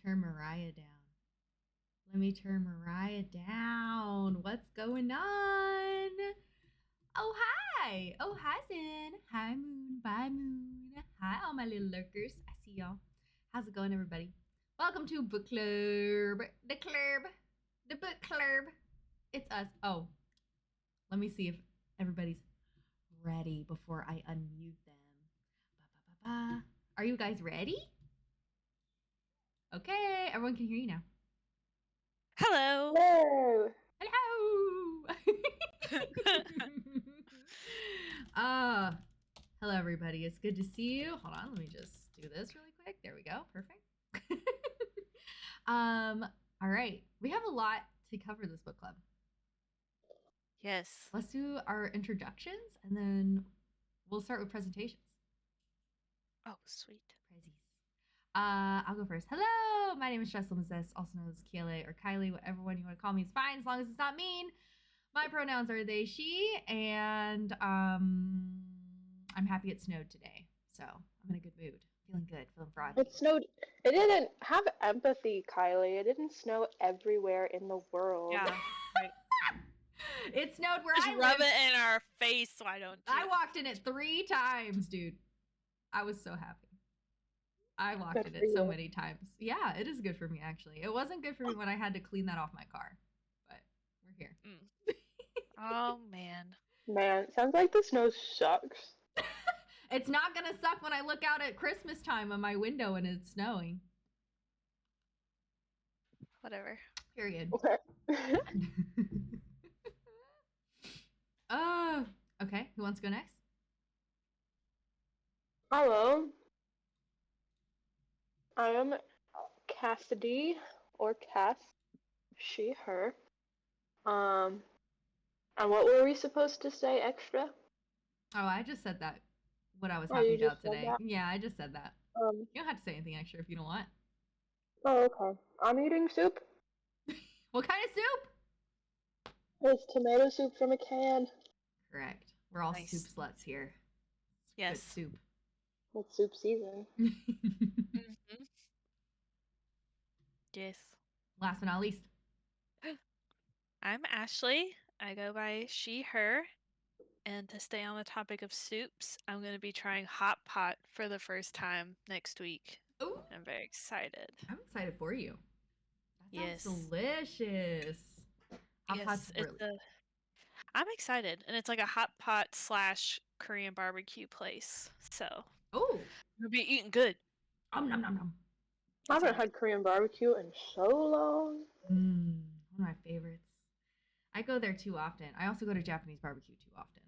turn Mariah down. What's going on? Oh, hi. Oh, hi, Zen. Hi, Moon. Bye, Moon. Hi, all my little lurkers. I see y'all. How's it going, everybody? Welcome to Book Club. The Book Club. It's us. Oh, let me see if everybody's ready before I unmute them. Ba-ba-ba-ba. Are you guys ready? Okay, everyone can hear you now. Hello. Hello. Hello. Hello everybody. It's good to see you. Hold on, let me just do this really quick. There we go. Perfect. All right. We have a lot to cover this book club. Yes. Let's do our introductions and then we'll start with presentations. Oh, sweet. I'll go first. Hello, my name is Jess Limazes, also known as Kiele or Kylie. Whatever one you want to call me is fine, as long as it's not mean. My pronouns are they, she, and I'm happy it snowed today, so I'm in a good mood, feeling good, feeling froggy. It snowed. It didn't have empathy, Kylie. It didn't snow everywhere in the world. Yeah. Right. It snowed where Just I rub live. it in our face, why don't you? I walked in it 3 times, dude. I was so happy. I walked in it so many times. Yeah, it is good for me, actually. It wasn't good for me when I had to clean that off my car, but we're here. Oh, man. Man, sounds like the snow sucks. It's not going to suck when I look out at Christmas time on my window and it's snowing. Whatever. Period. Okay. Okay. Who wants to go next? Hello. I am Cassidy, or Cass, she, her. And what were we supposed to say extra? Oh, I just said that. What I was happy about today. Yeah, I just said that. You don't have to say anything extra if you don't want. Oh, okay. I'm eating soup. What kind of soup? It's tomato soup from a can. Correct. We're all Nice. soup sluts here. Yes. Good soup. It's soup season. Mm-hmm. Yes. Last but not least. I'm Ashley. I go by she, her. And to stay on the topic of soups, I'm going to be trying hot pot for the first time next week. Ooh. I'm very excited. I'm excited for you. That sounds Yes. delicious. Hot pot's really... I'm excited. And it's like a hot pot / Korean barbecue place. So. Oh. We'll be eating good. Nom nom nom nom. I haven't had Korean barbecue in so long. One of my favorites. I go there too often. I also go to Japanese barbecue too often.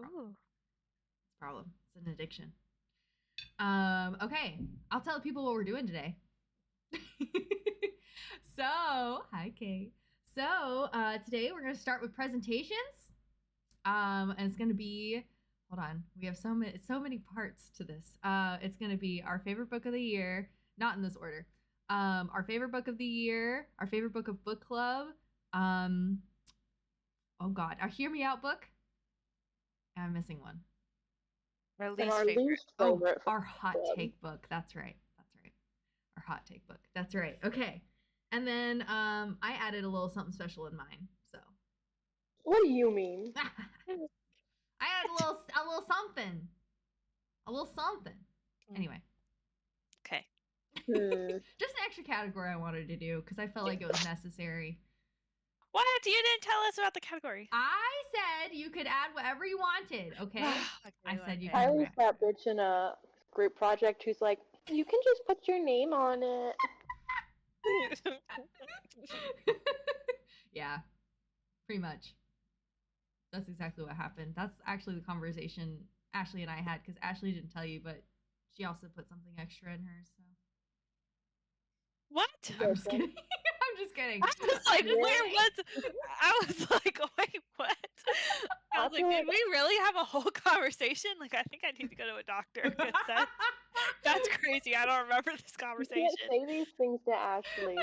Ooh. It's a problem. It's an addiction. Okay. I'll tell people what we're doing today. So, hi, Kay. So, today we're going to start with presentations. And it's going to be, hold on. We have so many parts to this. It's going to be our favorite book of the year, not in this order. Our favorite book of the year, our favorite book of book club. Oh God, our Hear Me Out book. I'm missing one. Our least favorite. Our hot take book. That's right. Our hot take book. That's right. Okay. And then I added a little something special in mine. So. What do you mean? I added a little something. A little something. Anyway. Okay. Just an extra category I wanted to do because I felt like it was necessary. What? You didn't tell us about the category. I said you could add whatever you wanted, okay? I said you could. Kylie's that bitch in a group project who's like, you can just put your name on it. Yeah, pretty much. That's exactly what happened. That's actually the conversation Ashley and I had because Ashley didn't tell you, but she also put something extra in hers. So. What? I'm just kidding. I'm just kidding. I was like, where was? I was like, wait, what? I was like, did we really have a whole conversation? Like, I think I need to go to a doctor because that's crazy. I don't remember this conversation. You can't say these things to Ashley.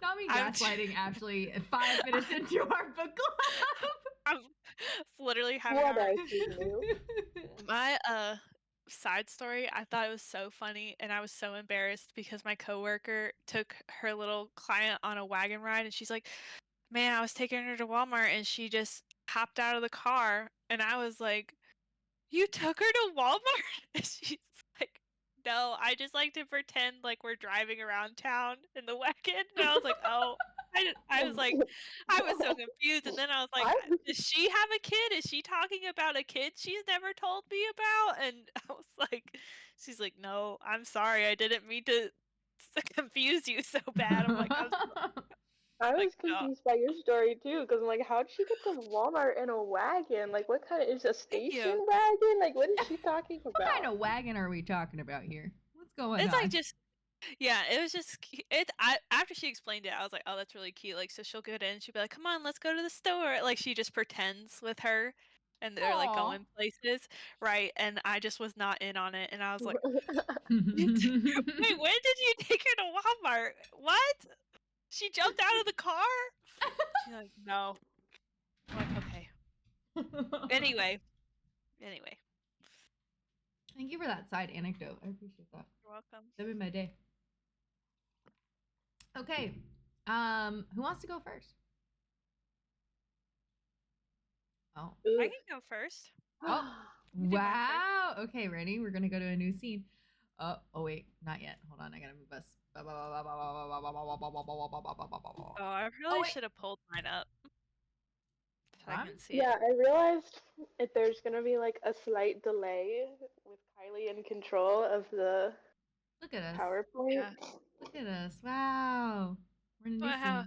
Not me gaslighting Ashley 5 minutes into our book club. I'm literally having my side story, I thought it was so funny, and I was so embarrassed because my coworker took her little client on a wagon ride, and she's like, "Man, I was taking her to Walmart, and she just hopped out of the car," and I was like, "You took her to Walmart?" And she's like, "No, I just like to pretend like we're driving around town in the wagon." And I was like, "Oh." I was like, I was so confused, and then I was like, I, "Does she have a kid? Is she talking about a kid she's never told me about?" And I was like, she's like, "No, I'm sorry, I didn't mean to confuse you so bad." I'm like, I like, was no, confused by your story too, because I'm like, how'd she get to Walmart in a wagon? Like, what kind of is a thank station you. wagon? Like, what is she talking What kind about? of wagon are we talking about here? What's going It's like on? just yeah, it was just after she explained it, I was like, "Oh, that's really cute." Like, so she'll get in, she'll be like, "Come on, let's go to the store." Like, she just pretends with her, and they're like Aw. going places, right? And I just was not in on it, and I was like, "Wait, when did you take her to Walmart? What? She jumped out of the car?" She's like, "No." I'm like, "Okay." Anyway, Thank you for that side anecdote. I appreciate that. you're welcome. That made my day. Okay. Who wants to go first? Oh. I Ooh. can go first. Oh. You do mine first. Wow. Okay, ready? We're gonna go to a new scene. Oh wait, not yet. Hold on, I gotta move us. Oh, I Oh really wait. should have pulled mine up so I Hold on. can see it. Yeah, I realized if there's gonna be like a slight delay with Kylie in control of the Look at us. PowerPoint. Yeah. Look at us. Wow. We're in a new Wow.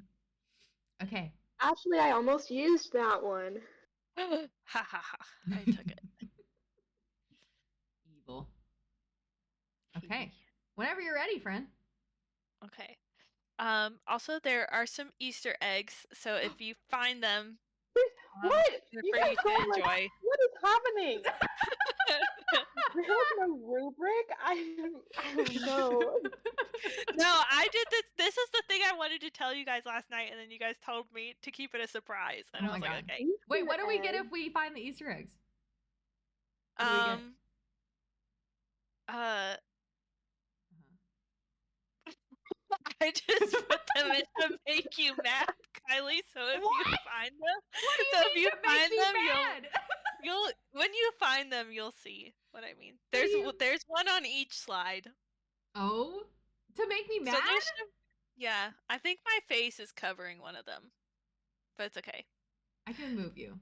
scene. Okay. Actually, I almost used that one. Ha ha ha. I took it. Evil. Okay. Whenever you're ready, friend. Okay. Also there are some Easter eggs, so if you find them, What? they're You for guys you to are like, enjoy. what is happening? There's like no rubric. I don't know. No, I did this. This is the thing I wanted to tell you guys last night, and then you guys told me to keep it a surprise, and Oh I my was like, god. okay. Wait, what Easter do we get egg. if we find the Easter eggs? What do we get? Um. Uh. I just put them in to make you mad, Kylie. So if you What? find them, What do you so if mean you to make find me them, mad? you'll when you find them, you'll see what I mean. What do you? There's one on each slide. Oh, to make me So mad? yeah, I think my face is covering one of them, but it's okay. I can move you.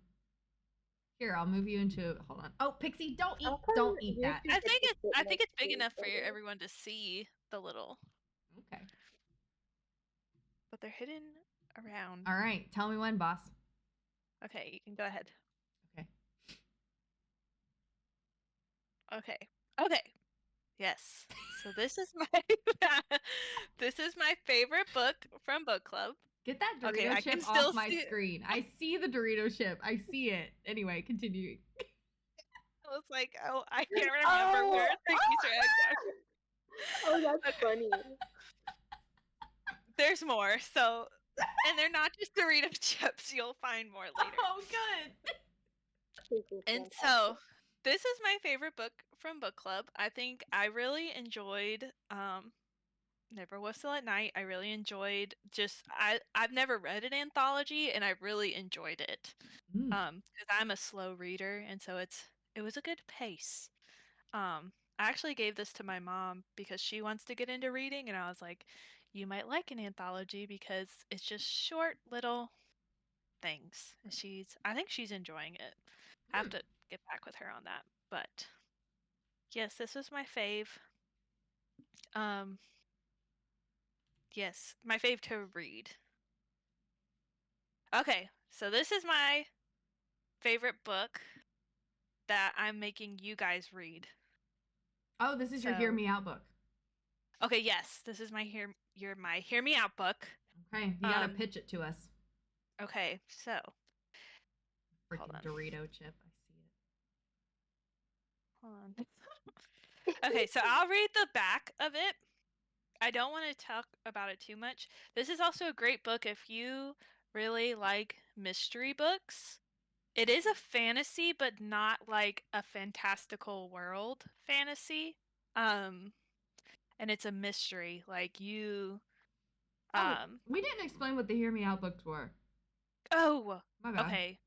Here, I'll move you into. Hold on. Oh, Pixie, don't eat. How come Don't eat you that. two get to sit I think next it's big to each enough for other? everyone to see the little, Okay. but they're hidden around. All right. Tell me when, boss. Okay, you can go ahead. Okay. Okay. Okay. Yes. So this is my this is my favorite book from book club. Get that Okay, Dorito I chip can off still my see. screen. I see the Dorito chip. I see it. Anyway, continue. I was like, oh, I can't remember Oh, where the Easter eggs are. oh, that's Okay, funny. there's more. So, and they're not just Dorito chips. You'll find more later. Oh, good. This is And fantastic. so, this is my favorite book from book club. I think I really enjoyed Never Was Still at Night. I really enjoyed I've never read an anthology and I really enjoyed it. Mm. Because I'm a slow reader and so it was a good pace. I actually gave this to my mom because she wants to get into reading and I was like, you might like an anthology because it's just short little things. And I think she's enjoying it. I have to get back with her on that. But yes, this was my fave. Um yes, my fave to read. Okay, so this is my favorite book that I'm making you guys read. Oh, this is your Hear So, Me Out book. okay, yes, this is my Hear Me Out book. Okay, you gotta pitch it to us. Okay, so hold Freaking on. Dorito chip. I see it. Hold on. Okay, so I'll read the back of it. I don't want to talk about it too much. This is also a great book if you really like mystery books. It is a fantasy, but not like a fantastical world fantasy. And it's a mystery. Like you We didn't explain what the Hear Me Out books were. Oh, My bad. okay.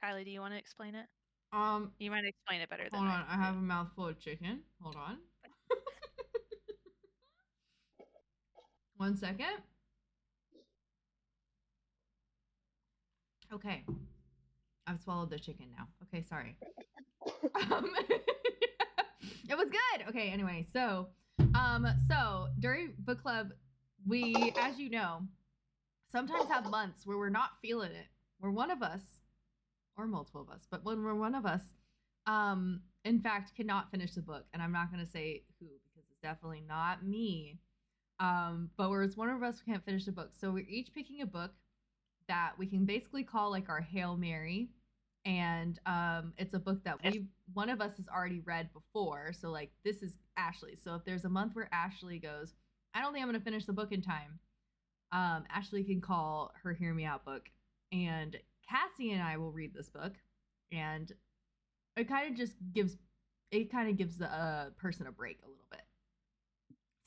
Kylie, do you want to explain it? Um, You might explain it better than hold on. I did. have a mouthful of chicken. Hold on. 1 second. Okay. I've swallowed the chicken now. Okay, sorry. It was good. Okay, anyway, so during book club, we, as you know, sometimes have months where we're not feeling it. Where one of us, or multiple of us, but when we're one of us, in fact, cannot finish the book, and I'm not gonna say who because it's definitely not me. But whereas one of us can't finish the book, so we're each picking a book that we can basically call like our Hail Mary. And it's a book that one of us has already read before. So like this is Ashley. So if there's a month where Ashley goes, I don't think I'm gonna finish the book in time, Ashley can call her Hear Me Out book. And Cassie and I will read this book. And it kind of gives the person a break a little bit.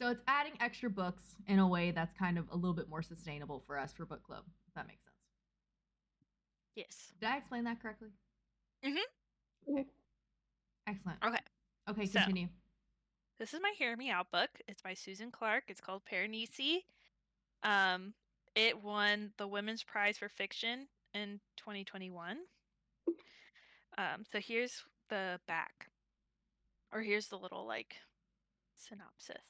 So it's adding extra books in a way that's kind of a little bit more sustainable for us for book club, if that makes sense. Yes. Did I explain that correctly? Mm-hmm. Excellent. Okay. Okay, So, continue. this is my Hear Me Out book. It's by Susan Clark. It's called Paranisi. It won the Women's Prize for Fiction in 2021. So here's the back. Or here's the little like synopsis.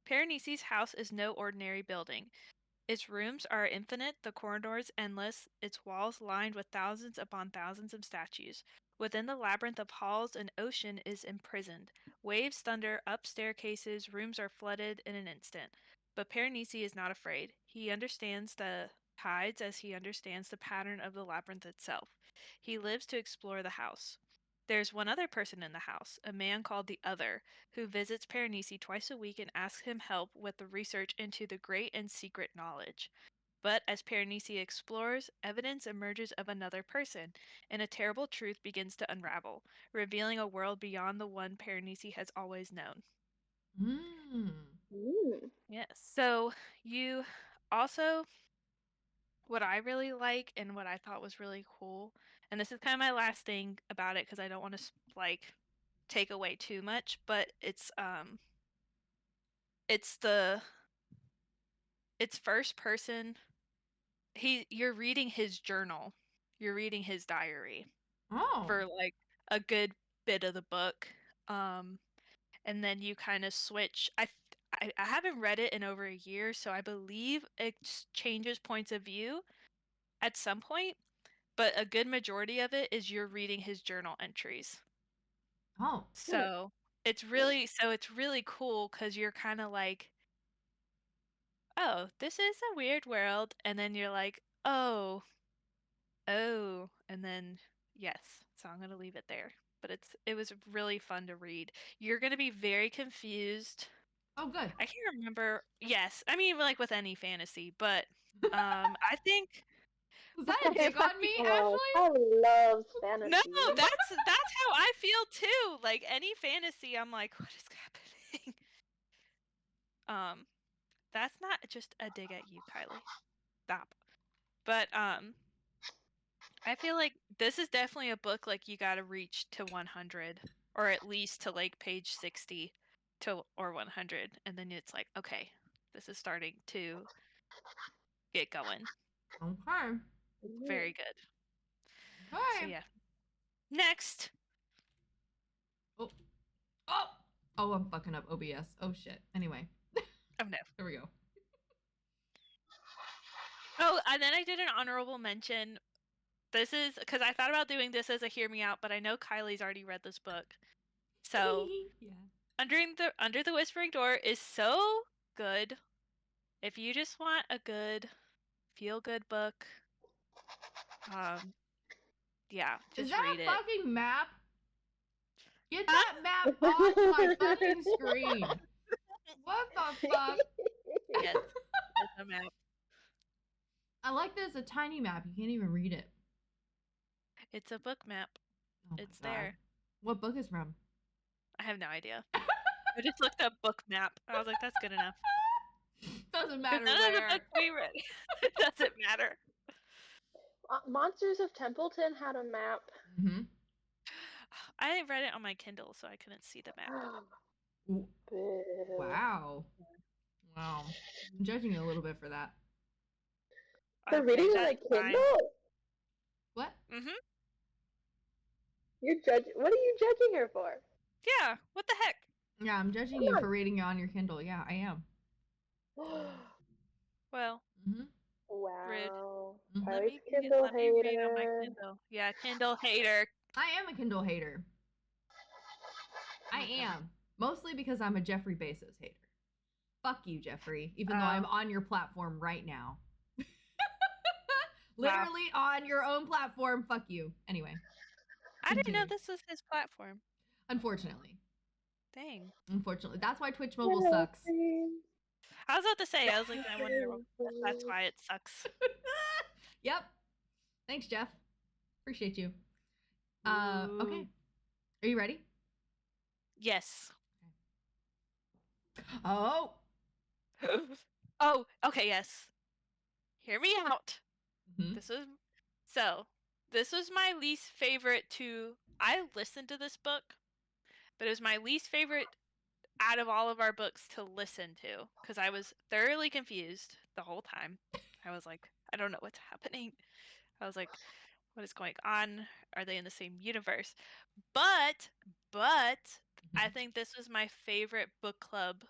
Paranisi's house is no ordinary building. Its rooms are infinite, the corridors endless, its walls lined with thousands upon thousands of statues. Within the labyrinth of halls, an ocean is imprisoned. Waves thunder up staircases, rooms are flooded in an instant. But Paranisi is not afraid. He understands the tides as he understands the pattern of the labyrinth itself. He lives to explore the house. There's one other person in the house, a man called the Other, who visits Paranisi twice a week and asks him help with the research into the great and secret knowledge. But as Paranisi explores, evidence emerges of another person, and a terrible truth begins to unravel, revealing a world beyond the one Paranisi has always known. Yes. So you also, what I really like and what I thought was really cool, and this is kind of my last thing about it because I don't want to like take away too much, but it's it's first person. You're reading his journal. You're reading his diary Oh. for like a good bit of the book. And then you kind of switch. I haven't read it in over a year, so I believe it changes points of view at some point, but a good majority of it is you're reading his journal entries. Oh. So it's really cool because you're kind of like, oh, this is a weird world, and then you're like, oh, and then yes. So I'm gonna leave it there. But it was really fun to read. You're gonna be very confused. Oh, good. I can't remember. Yes, I mean like with any fantasy, but I think Was that a dig on me, Oh, Ashley? I love fantasy. no, that's how I feel too. Like any fantasy, I'm like, what is happening? That's not just a dig at you, Kylie. Stop. But I feel like this is definitely a book like you got to reach to 100 or at least to like page 60 to or 100 and then it's like, okay, this is starting to get going. Okay. Very good. So Okay. yeah. Next. Oh. Oh. Oh, I'm fucking up OBS. Oh shit. Anyway. Oh no. There we go. Oh, and then I did an honorable mention. This is because I thought about doing this as a hear me out, but I know Kylie's already read this book. So yeah. Under the Whispering Door is so good. If you just want a good feel good book, yeah, Is just that read a it. fucking map? Get that map off my fucking screen. What the fuck? Yes, it's a map. I like that it's a tiny map. You can't even read it. It's a book map. Oh my It's God. there. What book is from? I have no idea. I just looked up book map. I was like, that's good enough. Doesn't 'Cause matter none of the where. books we read. It doesn't matter. Monsters of Templeton had a map. Mm-hmm. I read it on my Kindle, so I couldn't see the map. Boo. Wow. Wow. I'm judging you a little bit for that. For reading on a that's fine. Kindle? What? Mm-hmm. You're judging. What are you judging her for? Yeah. What the heck? Yeah, I'm judging you for reading it on your Kindle. Yeah, I am. Well, Mm-hmm. rude. Wow. Mhm. Let Type me Kindle let me read on my hater. Kindle. Yeah, Kindle hater. I am a Kindle hater. I Okay. am. Mostly because I'm a Jeffrey Bezos hater. Fuck you, Jeffrey. Even though I'm on your platform right now. Literally on your own platform. Fuck you. Anyway. I didn't know Continue. this was his platform. Unfortunately. Dang. Unfortunately. That's why Twitch Mobile sucks. I was about to say, I was like, I wonder if that's why it sucks. Yep. Thanks, Jeff. Appreciate you. Okay. Are you ready? Yes. Oh. Oh, okay, yes. Hear me out. Mhm. This was my least favorite I listened to this book, but it was my least favorite out of all of our books to listen to because I was thoroughly confused the whole time. I was like, I don't know what's happening. I was like, what is going on? Are they in the same universe? But I think this was my favorite book club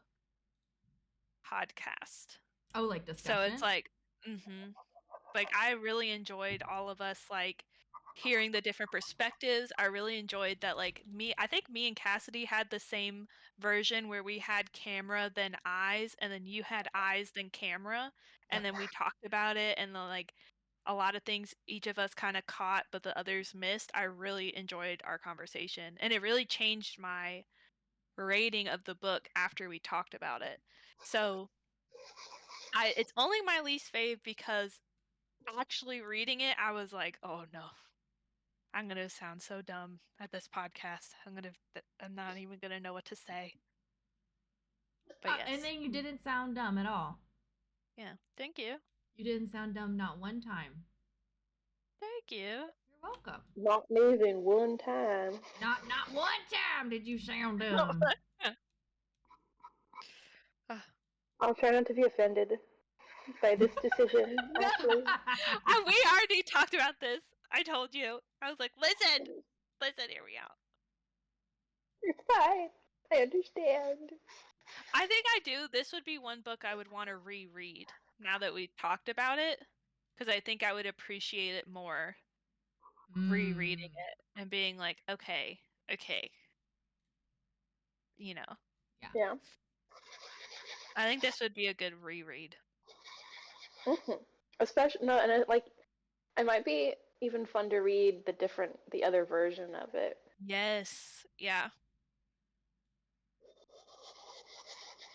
podcast. Oh, like discussion? So it's like, like I really enjoyed all of us like hearing the different perspectives. I really enjoyed that I think me and Cassidy had the same version where we had camera then eyes and then you had eyes then camera and then we talked about it and then like a lot of things each of us kind of caught but the others missed. I really enjoyed our conversation and it really changed my rating of the book after we talked about it. So it's only my least fave because actually reading it, I was like, oh no, I'm gonna sound so dumb at this podcast. I'm not even gonna know what to say. But yes. And then you didn't sound dumb at all. Yeah, thank you. You didn't sound dumb not one time. Thank you. You're welcome. Not moving one time. Not one time did you sound dumb. I'll try not to be offended by this decision, Ashley. We already talked about this. I told you. I was like, listen, hear me out. It's fine. I understand. I think I do. This would be one book I would want to reread now that we talked about it, because I think I would appreciate it more rereading it and being like, okay, you know. Yeah. I think this would be a good reread. Especially and it might be even fun to read the other version of it. Yes. Yeah.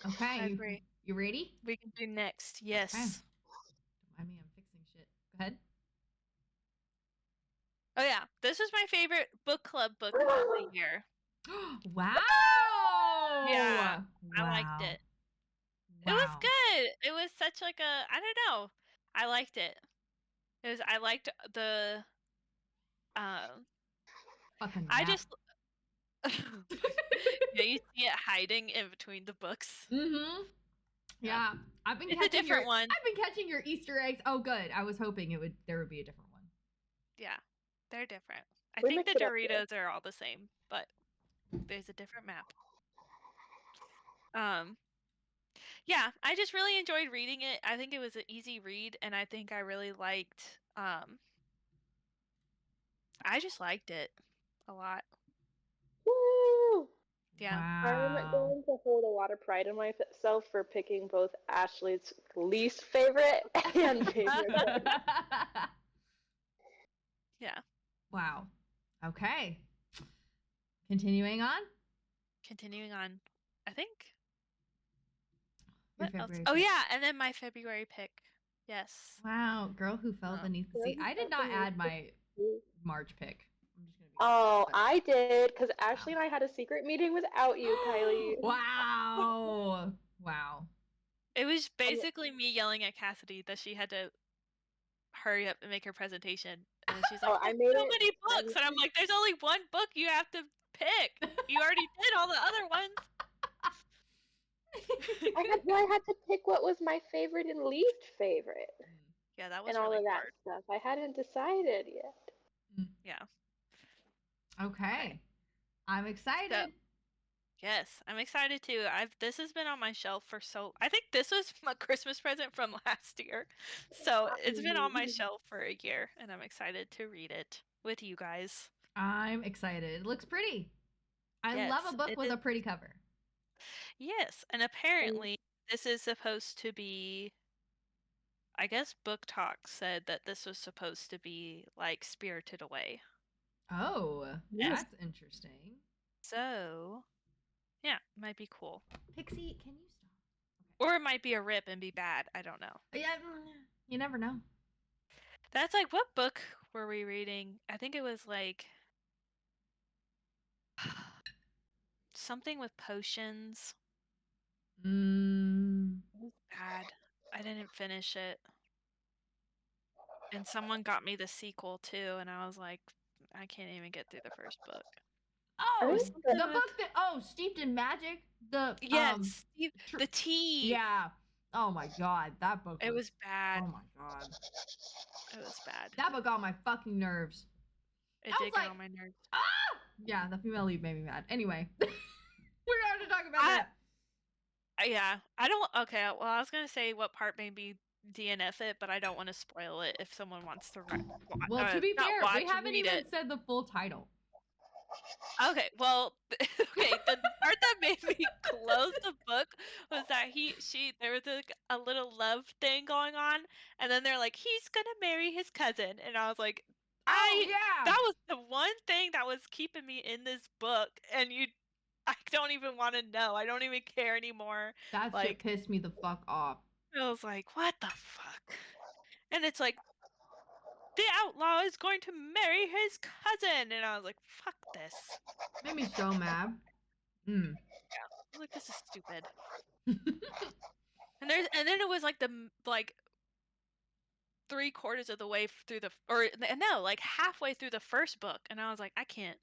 Okay. I agree. You ready? We can do next. Yes. Okay. Don't mind me, I'm fixing shit. Go ahead. Oh yeah, this was my favorite book club book of the year. Wow. Yeah. Wow. I liked it. Wow. It was good. It was such like I don't know. I liked it. I liked the fucking I map. just yeah, you see it hiding in between the books. Mm-hmm. Yeah. I've been It's catching a different one. I've been catching your Easter eggs. Oh good. I was hoping there would be a different one. Yeah. They're different. I We think mix the it up Doritos are all the same, but there's a different map. Yeah, I just really enjoyed reading it. I think it was an easy read and I think I really liked I just liked it a lot. Woo! Yeah. Wow. I'm going to hold a lot of pride in myself for picking both Ashley's least favorite and favorite book. Yeah. Wow. Okay. Continuing on. I think. Your What else? February Oh pick. yeah, and then my February pick. Yes. Wow, girl who fell beneath the sea. I did not add my March pick. I'm just gonna be Oh, honest. I did, because Ashley and I had a secret meeting without you, Kylie. Wow. Wow. It was basically me yelling at Cassidy that she had to hurry up and make her presentation. And then she's like, Oh, I there's made so it. many books. And I'm like, there's only one book you have to pick. You already did all the other ones. I had to pick what was my favorite and least favorite, Yeah, that was and all really of that hard. stuff. I hadn't decided yet. Yeah. Okay. I'm excited. So, yes, I'm excited too. This has been on my shelf for I think this was my Christmas present from last year. So it's been on my shelf for a year, and I'm excited to read it with you guys. I'm excited. It looks pretty. I Yes, love a book with is. a pretty cover. Yes, and apparently this is supposed to be, I guess Book Talk said that this was supposed to be like Spirited Away. Oh, that's interesting. So, yeah, might be cool. Pixie, can you stop? Or it might be a rip and be bad. I don't know. Yeah, you never know. That's like, what book were we reading? I think it was like something with potions. It was bad. I didn't finish it. And someone got me the sequel too, and I was like, I can't even get through the first book. Oh, the book that Steeped in Magic. The the tea. Yeah. Oh my god, that book. It was bad. Oh my god. It was bad. That book got on my fucking nerves. It did get on my nerves. Ah! Yeah, the female lead made me mad. Anyway, we're going to talk about that. Yeah, I don't. Okay, well, I was gonna say what part made me DNF it, but I don't want to spoil it if someone wants to. Well, to be fair, we haven't even said the full title. Okay, well, okay, the part that made me close the book was that there was a little love thing going on, and then they're like, he's gonna marry his cousin, and I was like, that was the one thing that was keeping me in this book, and I don't even want to know. I don't even care anymore. That shit pissed me the fuck off. I was like, what the fuck? And it's like, the outlaw is going to marry his cousin, and I was like, fuck this. Made me so mad. Yeah, I was like, this is stupid. and then it was like like 3/4 of the way through like halfway through the first book, and I was like, I can't.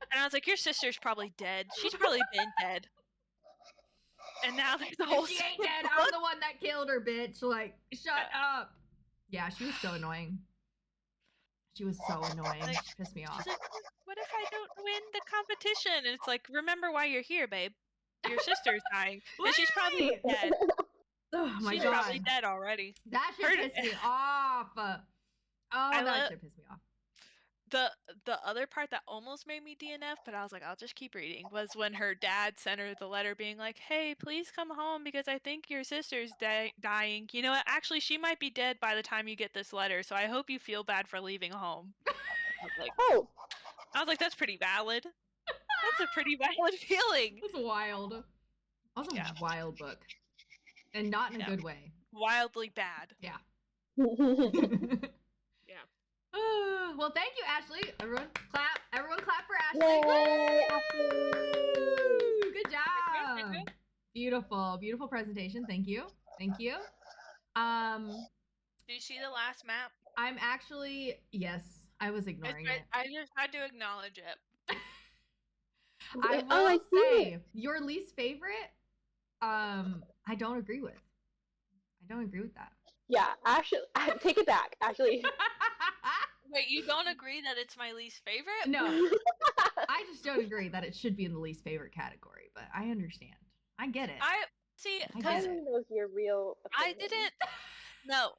And I was like, your sister's probably dead. She's probably been dead. And now there's the whole. She ain't dead. I'm the one that killed her, bitch. Like, shut up. Yeah, she was so annoying. She was so annoying. Like, she pissed me off. She's like, what if I don't win the competition? And it's like, remember why you're here, babe. Your sister's dying. And she's probably dead. Oh my she's god. Probably dead already. That shit pissed me off. That shit pissed me off. The other part that almost made me DNF, but I was like, I'll just keep reading, was when her dad sent her the letter being like, hey, please come home because I think your sister's dying. You know what? Actually, she might be dead by the time you get this letter, so I hope you feel bad for leaving home. I was like, that's pretty valid. That's a pretty valid feeling. That's wild. Also, a wild book. And not in a good way. Wildly bad. Yeah. Yeah. Well, thank you, Ashley. Everyone clap. Everyone clap for Ashley. Yay, Ashley. Good job. Beautiful, beautiful presentation. Thank you. Thank you. Do you see the last map? I'm actually, yes, I was ignoring it. I just had to acknowledge it. I will say your least favorite, I don't agree with. I don't agree with that. Yeah, actually, take it back. Actually. Wait, you don't agree that it's my least favorite? No. I just don't agree that it should be in the least favorite category, but I understand. I get it. I see. Kylie knows your real opinion. I didn't. No.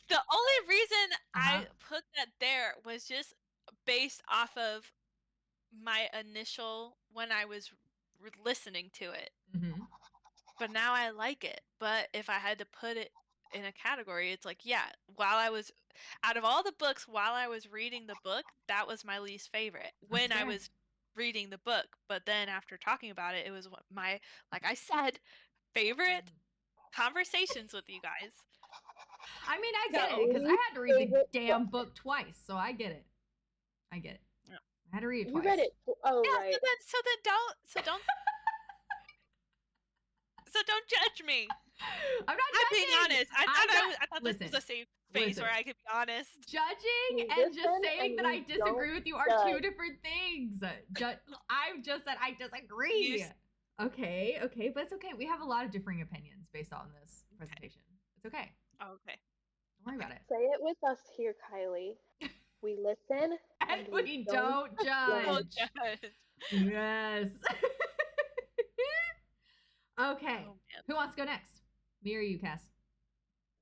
The only reason I put that there was just based off of my initial when I was listening to it. Mm-hmm. But now I like it. But if I had to put it in a category, it's like, yeah, out of all the books, while I was reading the book, that was my least favorite when I was reading the book. But then after talking about it, it was my, like I said, favorite conversations with you guys. I mean, I get No. it because I had to read the Favorite damn book. book twice, so I get it. I get it. Yeah. I had to read it You twice. read it. Oh, Yeah, right. so don't judge me. I'm not I'm being judging. honest. I thought this was Listen, a safe space where I could be honest. judging We and just listen saying and that we I disagree with you are judge. two different things. I've just said I disagree. Okay, but it's okay. We have a lot of differing opinions based on this presentation. It's okay. Oh, okay. Don't worry about it. Say it with us here, Kylie. We listen And we we don't judge. Don't judge. Yes. Okay. Oh, man. Who wants to go next? Me or you, Cass?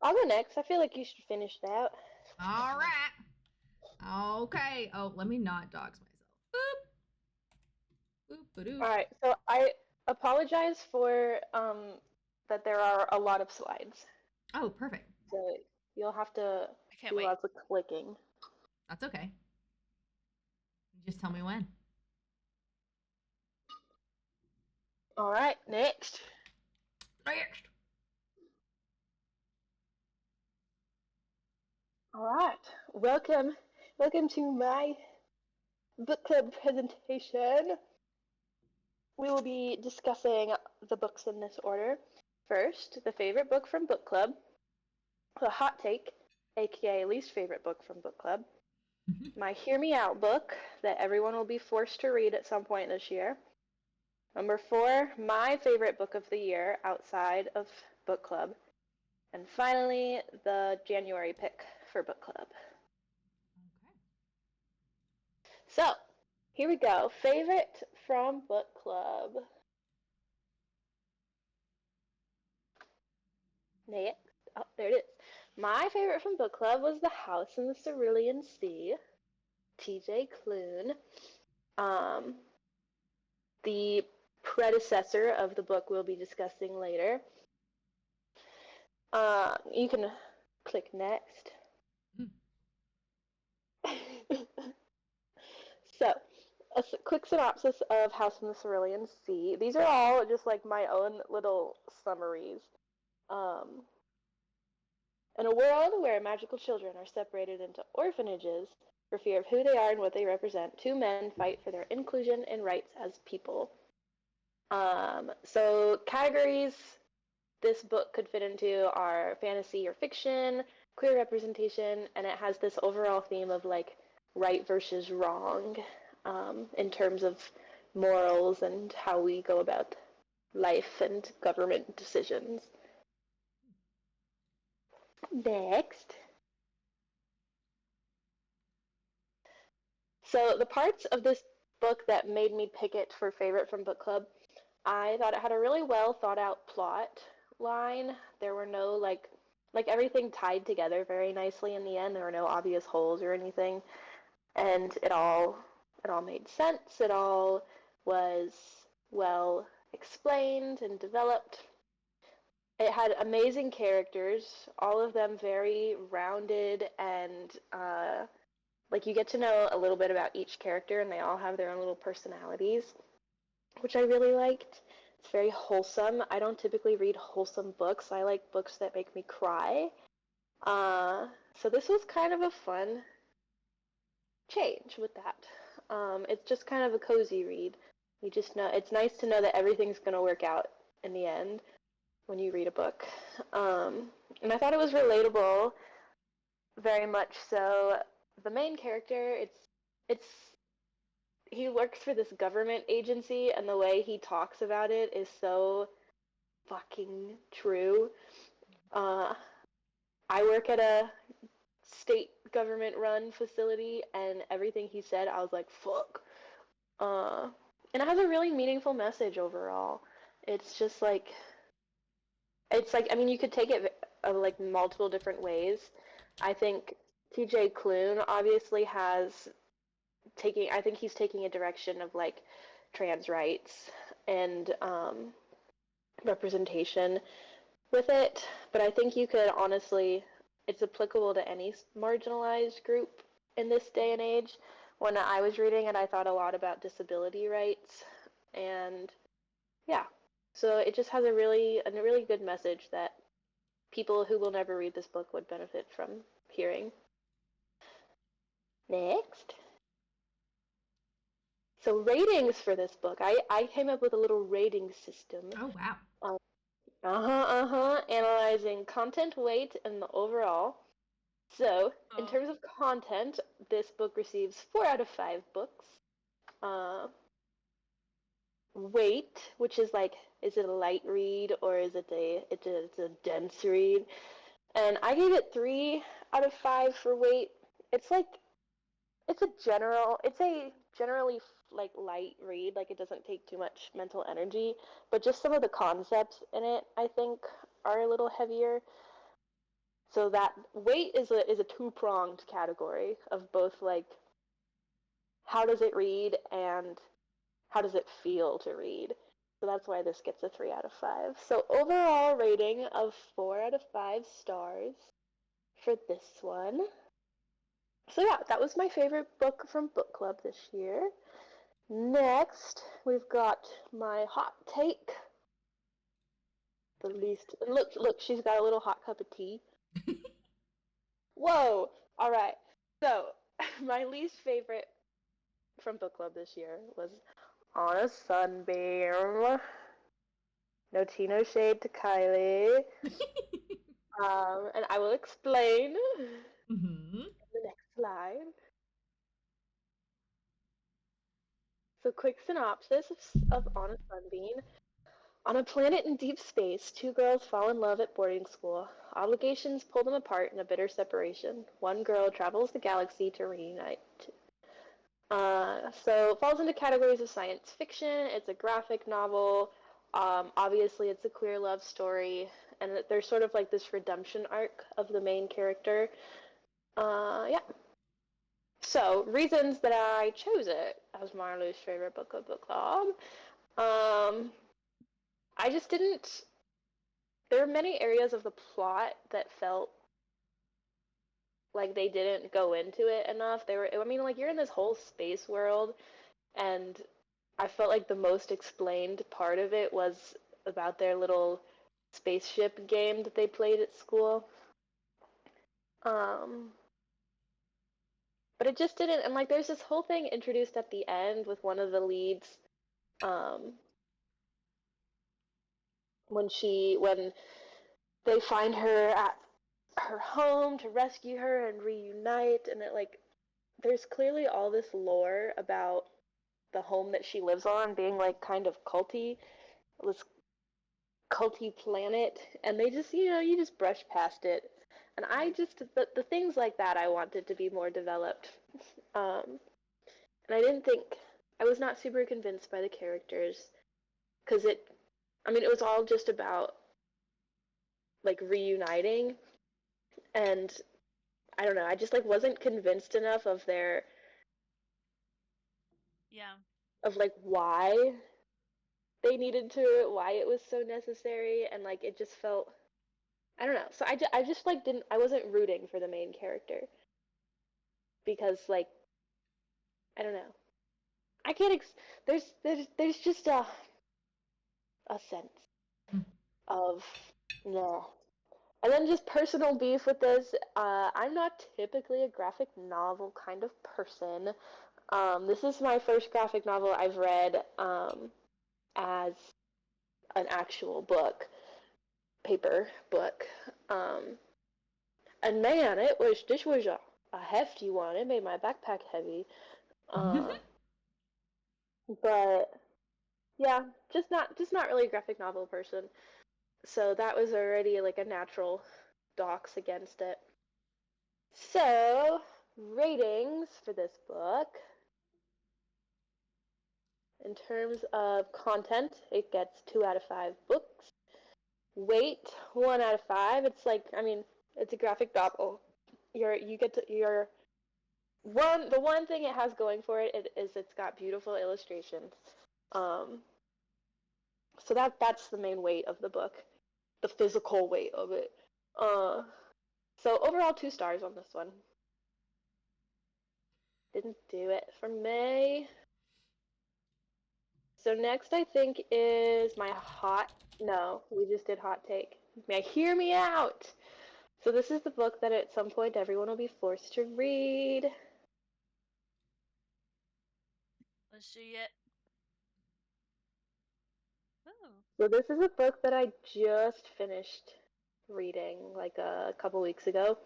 I'll go next. I feel like you should finish that. All right. Okay. Oh, let me not dox myself. Boop. Boop. Ba-doop. All right. So I apologize for that there are a lot of slides. Oh, perfect. So you'll have to I can't do wait. lots of clicking. That's okay. You just tell me when. All right. Next. Next. All right. Welcome to my book club presentation. We will be discussing the books in this order. First, the favorite book from book club, the hot take, aka least favorite book from book club, my Hear Me Out book that everyone will be forced to read at some point this year. Number 4, my favorite book of the year outside of book club. And finally, the January pick for book club. Okay. So, here we go. Favorite from book club. Next. Oh, there it is. My favorite from book club was The House in the Cerulean Sea, T.J. Klune. The predecessor of the book we'll be discussing later. You can click next. So, a quick synopsis of House in the Cerulean Sea. These are all just like my own little summaries. In a world where magical children are separated into orphanages for fear of who they are and what they represent, two men fight for their inclusion and rights as people. So categories this book could fit into are fantasy or fiction, queer representation, and it has this overall theme of like right versus wrong in terms of morals and how we go about life and government decisions. Next. So the parts of this book that made me pick it for favorite from book club, I thought it had a really well thought out plot line. There were no like everything tied together very nicely in the end. There were no obvious holes or anything, and it all made sense. It all was well explained and developed. It had amazing characters, all of them very rounded and like you get to know a little bit about each character and they all have their own little personalities, which I really liked. It's very wholesome. I don't typically read wholesome books. I like books that make me cry. So this was kind of a fun change with that. It's just kind of a cozy read. You just know it's nice to know that everything's going to work out in the end when you read a book. And I thought it was relatable, very much so. The main character, it's he works for this government agency, and the way he talks about it is so fucking true. I work at a state government run facility, and everything he said, I was like, fuck. And it has a really meaningful message overall. It's just like, I mean, you could take it like multiple different ways. I think T.J. Klune obviously I think he's taking a direction of like trans rights and representation with it, but I think you could honestly, it's applicable to any marginalized group in this day and age. When I was reading it, I thought a lot about disability rights, and yeah, so it just has a really good message that people who will never read this book would benefit from hearing. Next. So ratings for this book. I came up with a little rating system. Oh, wow. Analyzing content, weight, and the overall. So, in Oh. terms of content, this book receives 4 out of 5 books. Weight, which is like, is it a light read or is it it's a dense read? And I gave it 3 out of 5 for weight. It's like, it's a generally like light read, like it doesn't take too much mental energy, but just some of the concepts in it I think are a little heavier. So that weight is a two-pronged category of both like how does it read and how does it feel to read. So that's why this gets a 3 out of 5. So overall rating of 4 out of 5 stars for this one. So yeah, that was my favorite book from book club this year. Next, we've got my hot take. The least look, she's got a little hot cup of tea. Whoa! All right. So, my least favorite from book club this year was On a Sunbeam. No tea, no shade to Kiele. And I will explain Mm-hmm. the next slide. So, quick synopsis of On a Sunbeam. On a planet in deep space, 2 girls fall in love at boarding school. Obligations pull them apart in a bitter separation. One girl travels the galaxy to reunite. So it falls into categories of science fiction. It's a graphic novel. Obviously, it's a queer love story, and there's sort of like this redemption arc of the main character. Yeah. So reasons that I chose it as my least favorite book of book club. I just didn't. There are many areas of the plot that felt like they didn't go into it enough. I mean, like, you're in this whole space world, and I felt like the most explained part of it was about their little spaceship game that they played at school. But it just didn't, and like, there's this whole thing introduced at the end with one of the leads, um, when they find her at her home to rescue her and reunite, and it like there's clearly all this lore about the home that she lives on being like kind of culty, this culty planet, and they just you just brush past it, and I just the things like that I wanted to be more developed, and I didn't think I was not super convinced by the characters because it was all just about like reuniting, and I don't know, I just like wasn't convinced enough of their Yeah. of like why they needed to why it was so necessary, and like it just felt I don't know. So I just like didn't I wasn't rooting for the main character because like I don't know. I can't there's just a sense of no. And then just personal beef with this. I'm not typically a graphic novel kind of person. This is my first graphic novel I've read as an actual book, paper book. And man, this was a hefty one. It made my backpack heavy. But yeah, just not really a graphic novel person. So that was already like a natural dox against it. So, ratings for this book. In terms of content, it gets 2 out of 5 books. Weight, 1 out of 5. It's like, it's a graphic novel. The one thing it has going for it is it's got beautiful illustrations. So that's the main weight of the book, the physical weight of it. So overall 2 stars on this one. Didn't do it for me. So next I think is my no, we just did hot take. hear me out. So this is the book that at some point everyone will be forced to read. Let's see it. Oh. So this is a book that I just finished reading like a couple weeks ago,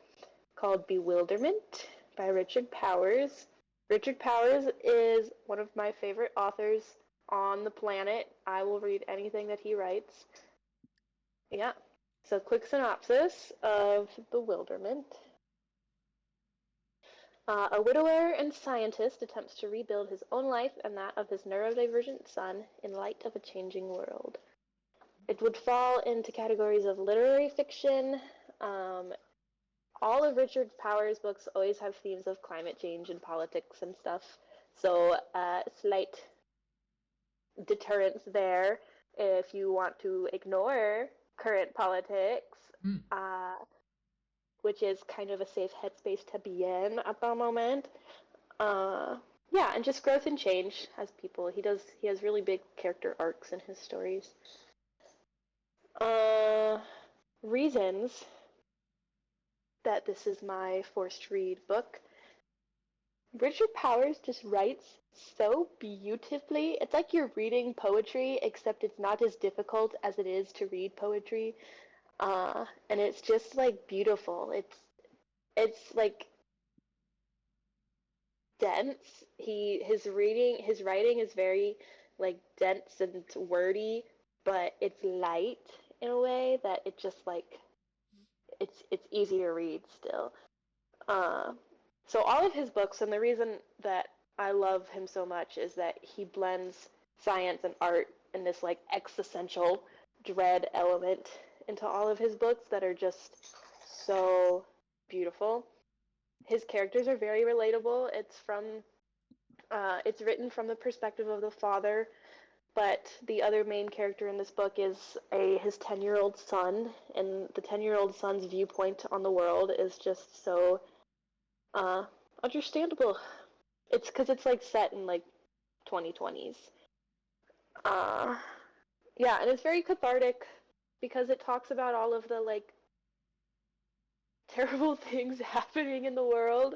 called Bewilderment by Richard Powers. Richard Powers is one of my favorite authors on the planet. I will read anything that he writes. Yeah. So, quick synopsis of Bewilderment. A widower and scientist attempts to rebuild his own life and that of his neurodivergent son in light of a changing world. It would fall into categories of literary fiction. All of Richard Powers' books always have themes of climate change and politics and stuff. So, slight deterrence there if you want to ignore current politics, which is kind of a safe headspace to be in at the moment. Yeah, and just growth and change as people. He has really big character arcs in his stories. Reasons that this is my forced read book. Richard Powers just writes so beautifully. It's like you're reading poetry, except it's not as difficult as it is to read poetry. And it's just like beautiful. It's like dense. His writing is very like dense and wordy, but it's light in a way that it just like it's easy to read still. So all of his books, and the reason that I love him so much is that he blends science and art in this like existential dread element into all of his books that are just so beautiful. His characters are very relatable. It's written from the perspective of the father, but the other main character in this book is his 10-year-old son, and the 10-year-old son's viewpoint on the world is just so understandable. It's because it's like set in like 2020s. Yeah, and it's very cathartic because it talks about all of the like terrible things happening in the world.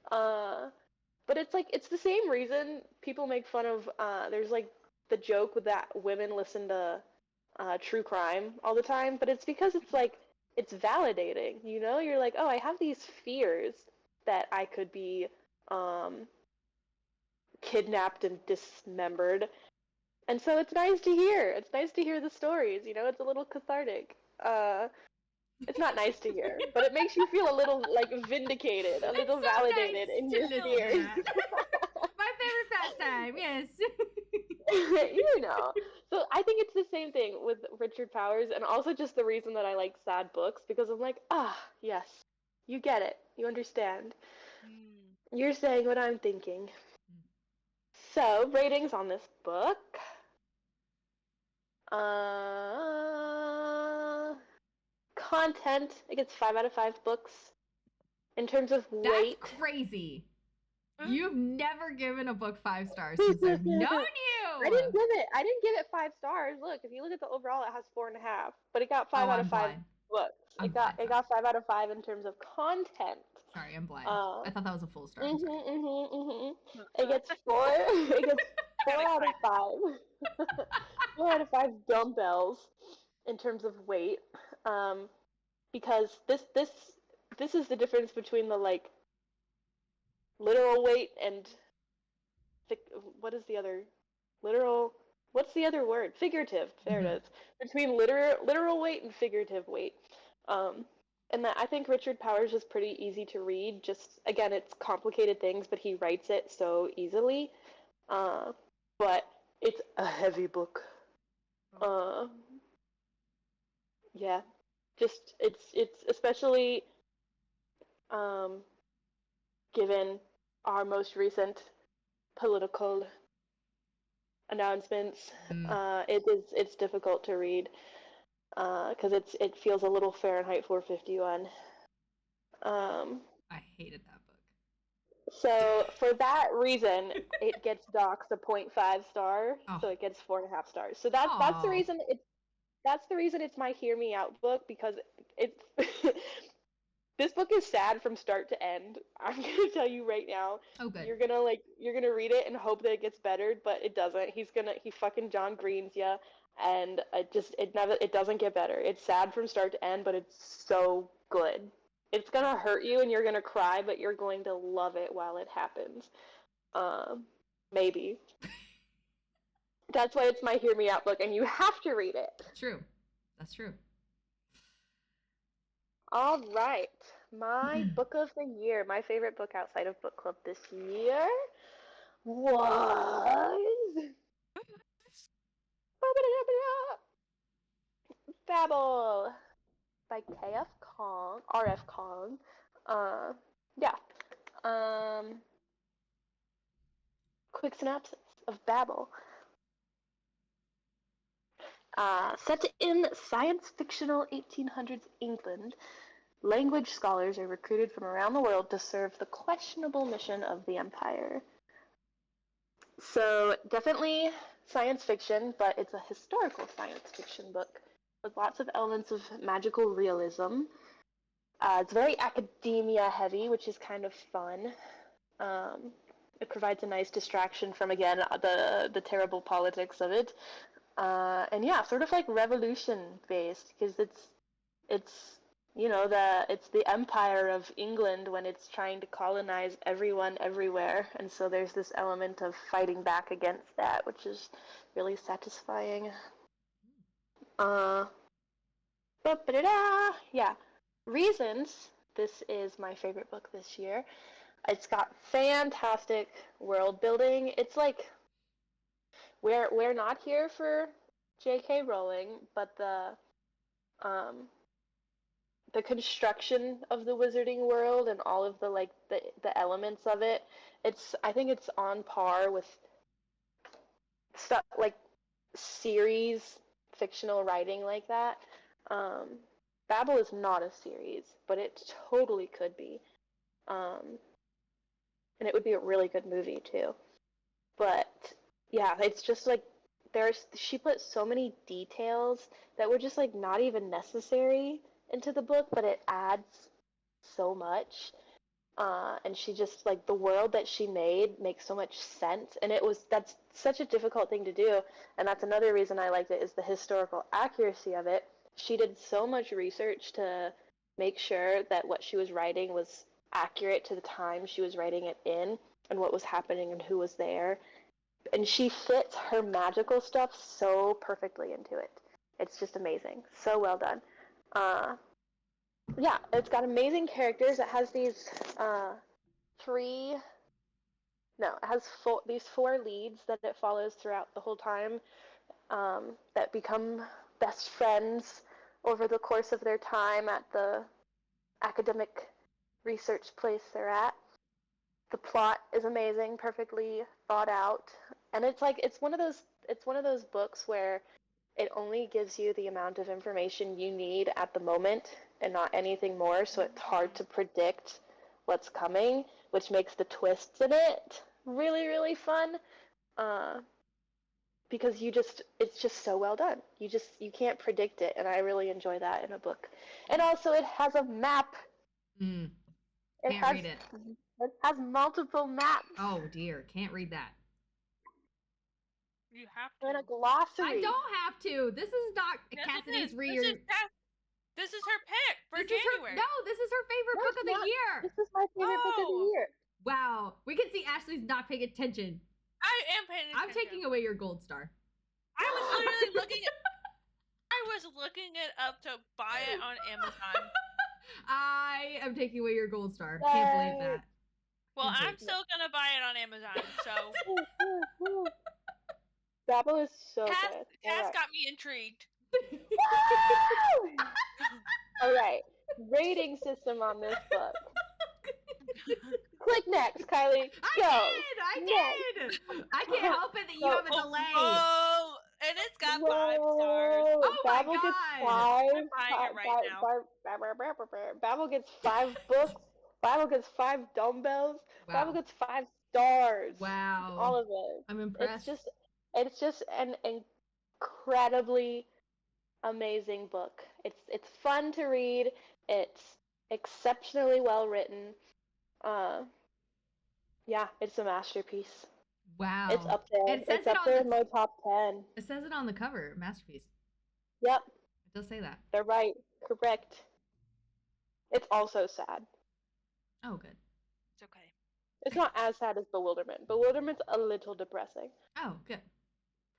But it's like it's the same reason people make fun of. There's like the joke with that women listen to true crime all the time, but it's because it's like it's validating. You know, you're like, oh, I have these fears that I could be kidnapped and dismembered, and so it's nice to hear. It's nice to hear the stories. You know, it's a little cathartic. It's not nice to hear, but it makes you feel a little like vindicated, a little so validated nice in to your fears. My favorite pastime, yes. You know. So I think it's the same thing with Richard Powers, and also just the reason that I like sad books, because I'm like, yes, you get it, you understand. You're saying what I'm thinking. So ratings on this book. Content, it gets 5 out of 5 books. In terms of weight, that's crazy. You've never given a book 5 stars since I've known you. I didn't give it 5 stars. Look, if you look at the overall, it has 4.5, but it got 5 out of 5 books. It got 5 out of 5 in terms of content. Sorry, I'm blind. I thought that was a full star. It gets 4. It gets 4 out of 5. 4 out of 5 dumbbells in terms of weight, because this is the difference between the like literal weight and what is the other literal? What's the other word? Figurative. There it is. Between literal weight and figurative weight. And that I think Richard Powers is pretty easy to read. Just again, it's complicated things, but he writes it so easily. But it's a heavy book. Yeah, just it's especially given our most recent political announcements. It's difficult to read because it feels a little Fahrenheit 451. I hated that book. So for that reason, it gets doxed a 0.5 star, so it gets 4.5 stars. So that's the reason that's the reason it's my hear me out book, because it's this book is sad from start to end. I'm gonna tell you right now. Oh, good. You're gonna read it and hope that it gets better, but it doesn't. He fucking John Greens ya, and it doesn't get better. It's sad from start to end, but it's so good. It's gonna hurt you and you're gonna cry, but you're going to love it while it happens. Um, Maybe. That's why it's my hear me out book, and you have to read it. True. That's true. All right. My book of the year, my favorite book outside of book club this year was Babel by KF Kong, RF Kong. Yeah. Um, Quick synopsis of Babel. Set in science fictional 1800s England, language scholars are recruited from around the world to serve the questionable mission of the Empire. So, definitely science fiction, but it's a historical science fiction book with lots of elements of magical realism. It's very academia heavy, which is kind of fun. It provides a nice distraction from, again, the terrible politics of it. And yeah, sort of like revolution based, because it's it's the empire of England when it's trying to colonize everyone everywhere, and so there's this element of fighting back against that, which is really satisfying. Yeah, Reasons. This is my favorite book this year. It's got fantastic world building. It's like we're not here for J.K. Rowling, but the construction of the wizarding world and all of the elements of it, I think it's on par with stuff like series fictional writing like that. Babel is not a series, but it totally could be. And it would be a really good movie too. But yeah, it's just like she put so many details that were just like not even necessary into the book, but it adds so much. And she just like the world that she made makes so much sense, and that's such a difficult thing to do, and that's another reason I liked it, is the historical accuracy of it. She did so much research to make sure that what she was writing was accurate to the time she was writing it in and what was happening and who was there, and she fits her magical stuff so perfectly into it. It's just amazing. So well done. Yeah, it's got amazing characters. It has these three, no, it has these four leads that it follows throughout the whole time, that become best friends over the course of their time at the academic research place they're at. The plot is amazing, perfectly thought out, and it's one of those books where it only gives you the amount of information you need at the moment and not anything more, so it's hard to predict what's coming, which makes the twists in it really, really fun. Because it's just so well done. You can't predict it, and I really enjoy that in a book. And also, it has a map. Can't read it. It has multiple maps. Oh dear, can't read that. You have to. And a glossary. I don't have to. This is not Cassidy's reader. This is her pick for January. This is her favorite book of the year. This is my favorite book of the year. Wow, we can see Ashley's not paying attention. I am paying attention. I'm taking away your gold star. I was literally looking it up to buy it on Amazon. I am taking away your gold star. Can't believe that. Well, I'm still gonna buy it on Amazon. So Babel is so good. Cass got me intrigued. All right, rating system on this book. Click next, Kylie. I did. I can't help it that you have a delay. Oh, and it's got 5 stars. Oh my Babel god. gets I'm buying it right now. Babel gets 5 books. Babel gets 5 dumbbells. Wow. Babel gets 5 stars. Wow. All of it. I'm impressed. It's just an incredibly amazing book. It's fun to read. It's exceptionally well written. Uh, yeah, it's a masterpiece. It's Wow. up there. It says It's it up on there the in my top 10. it says it on the cover, masterpiece. Yep, It does say that. they're right. Correct. It's also sad. Oh, good. It's okay. It's not as sad as Bewilderment. Bewilderment's a little depressing. Oh, good.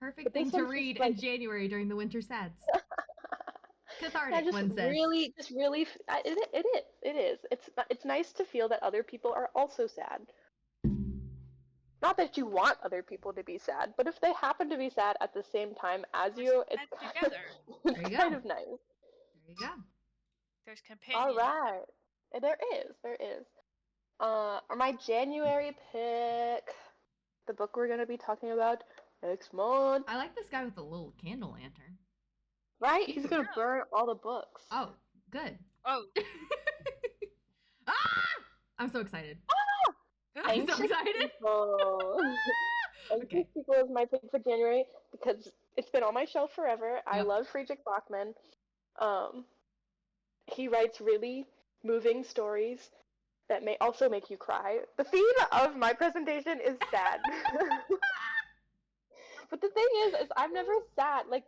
Perfect But thing this to one's read just like in January during the winter sads. yeah, Cathartic, one says. just really, it is. It's nice to feel that other people are also sad. Not that you want other people to be sad, but if they happen to be sad at the same time as you, it's And kind of, together, it's There you kind go. of nice. There you go. there's All companion. right, there is. My January pick, the book we're gonna be talking about next month. I like this guy with the little candle lantern. Right? He's gonna burn all the books. Oh, good. Oh, Ah! I'm so excited. I'm so Anxious excited. People. Anxious Okay. People is my pick for January because it's been on my shelf forever. I Yep. love Friedrich Bachmann. He writes really moving stories that may also make you cry. The theme of my presentation is sad. But the thing is I'm never sad. Like,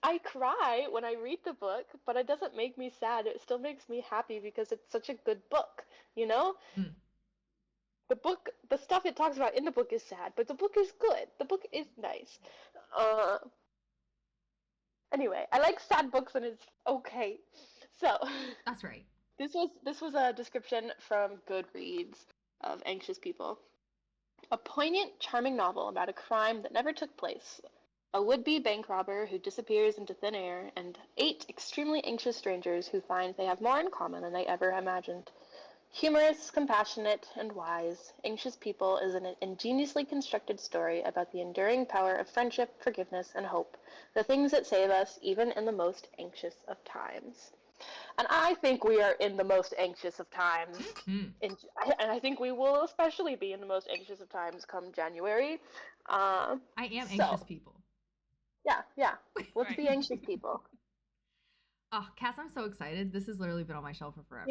I cry when I read the book, but it doesn't make me sad. It still makes me happy because it's such a good book, you know? Mm. The stuff it talks about in the book is sad, but the book is good. The book is nice. Uh, anyway, I like sad books and it's okay. So, That's right. this was a description from Goodreads of Anxious People. A poignant, charming novel about a crime that never took place. A would-be bank robber who disappears into thin air, and 8 extremely anxious strangers who find they have more in common than they ever imagined. Humorous, compassionate, and wise, Anxious People is an ingeniously constructed story about the enduring power of friendship, forgiveness, and hope, the things that save us even in the most anxious of times. And I think we are in the most anxious of times. Mm. And I think we will especially be in the most anxious of times come January. I am anxious people. Yeah. Let's Right. be anxious people. Oh, Cass, I'm so excited. This has literally been on my shelf for forever.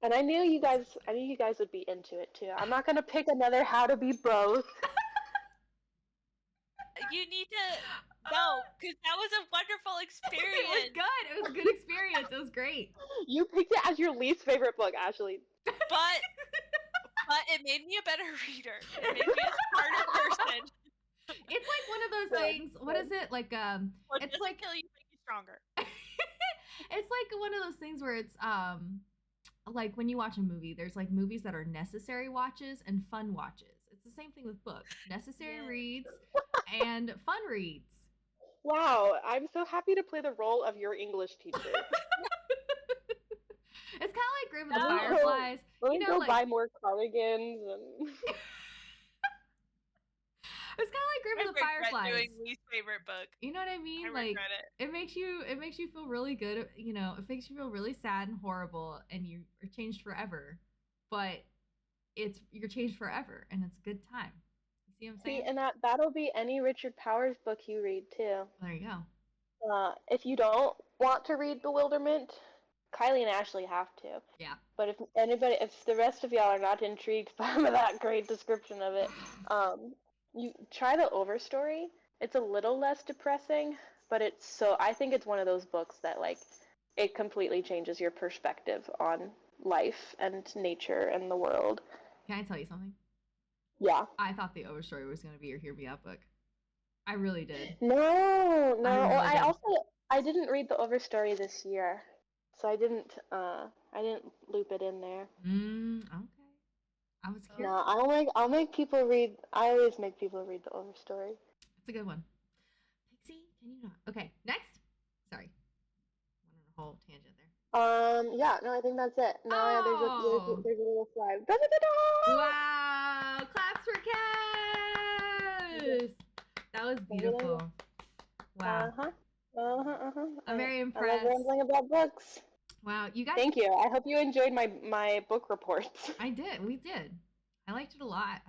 And I knew you guys would be into it too. I'm not gonna pick another How to Be Both. You need to go because that was a wonderful experience. It was good. It was a good experience. It was great. You picked it as your least favorite book, Ashley. But it made me a better reader. It made me a smarter person. It's like one of those Good, things. What is it? Like What it's doesn't like kill you make you stronger. it's like one of those things where it's like when you watch a movie, there's like movies that are necessary watches and fun watches. It's the same thing with books. Necessary Yes. reads and fun reads. Wow, I'm so happy to play the role of your English teacher. It's kind of like Grave of the No. Fireflies. Let You me know, go like buy more cardigans and it's kind of like Grave I of the regret Fireflies. doing least favorite book. You know what I mean? I Like regret it. it makes you feel really good. You know, it makes you feel really sad and horrible, and you are changed forever. But you're changed forever, and it's a good time. You see what I'm saying? see, and that'll be any Richard Powers book you read too. There you go. If you don't want to read Bewilderment, Kylie and Ashley have to. Yeah. But if the rest of y'all are not intrigued by that great description of it, you try the Overstory. It's a little less depressing, but I think it's one of those books that like it completely changes your perspective on life and nature and the world. Can I tell you something? Yeah. I thought the Overstory was going to be your Hear Me Out book. I really did. No. really Well, did. I didn't read the Overstory this year, so I didn't loop it in there. Okay. I was curious. No, I'll make people read. I always make people read the Overstory. It's a good one. Pixie, can you not? Okay, next. Sorry. Went on a whole tangent there. Yeah, no, I think that's it. No, Oh. there's a little slide. Da-da-da-da! Wow! Claps for Cass! That was beautiful. Wow. I'm very I love impressed. rambling about books. Wow, you guys. Thank you. I hope you enjoyed my book reports. I did. We did. I liked it a lot.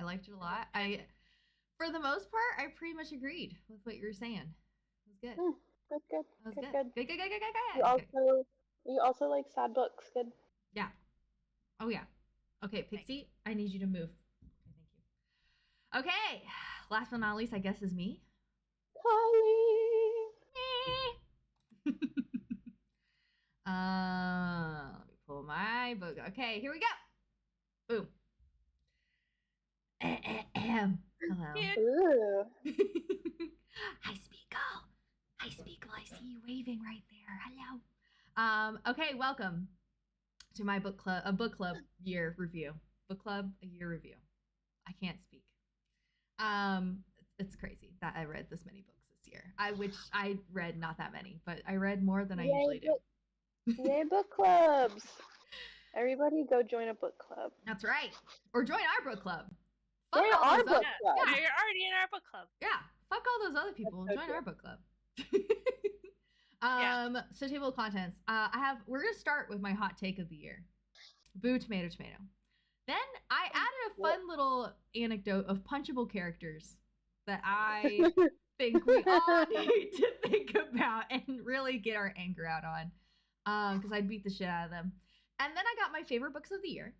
For the most part, I pretty much agreed with what you were saying. It was good. Good. That was Good. good. Good. Good. You Okay. also like sad books. Good. Yeah. Oh yeah. Okay, Pixie, I need you to move. Okay, thank you. Okay, last but not least, I guess is me. Colleen. Me. Let me pull my book. Okay, here we go. Boom. Hello. Cute. Ooh. I speak while I see you waving right there. Hello. Okay, welcome to my book club year review. Book club a year review. I can't speak. It's crazy that I read this many books this year. I read not that many, but I read more than I usually do. Yay, book clubs! Everybody go join a book club. That's right. Or join our book club. Join our book club. Yeah, you're already in our book club. Yeah. Fuck all those other people. That's so Join true. our book club. Yeah. So table of contents. We're gonna start with my hot take of the year. Boo tomato tomato. Then I added a fun little anecdote of punchable characters that I think we all need to think about and really get our anger out on. Because I'd beat the shit out of them. And then I got my favorite books of the year.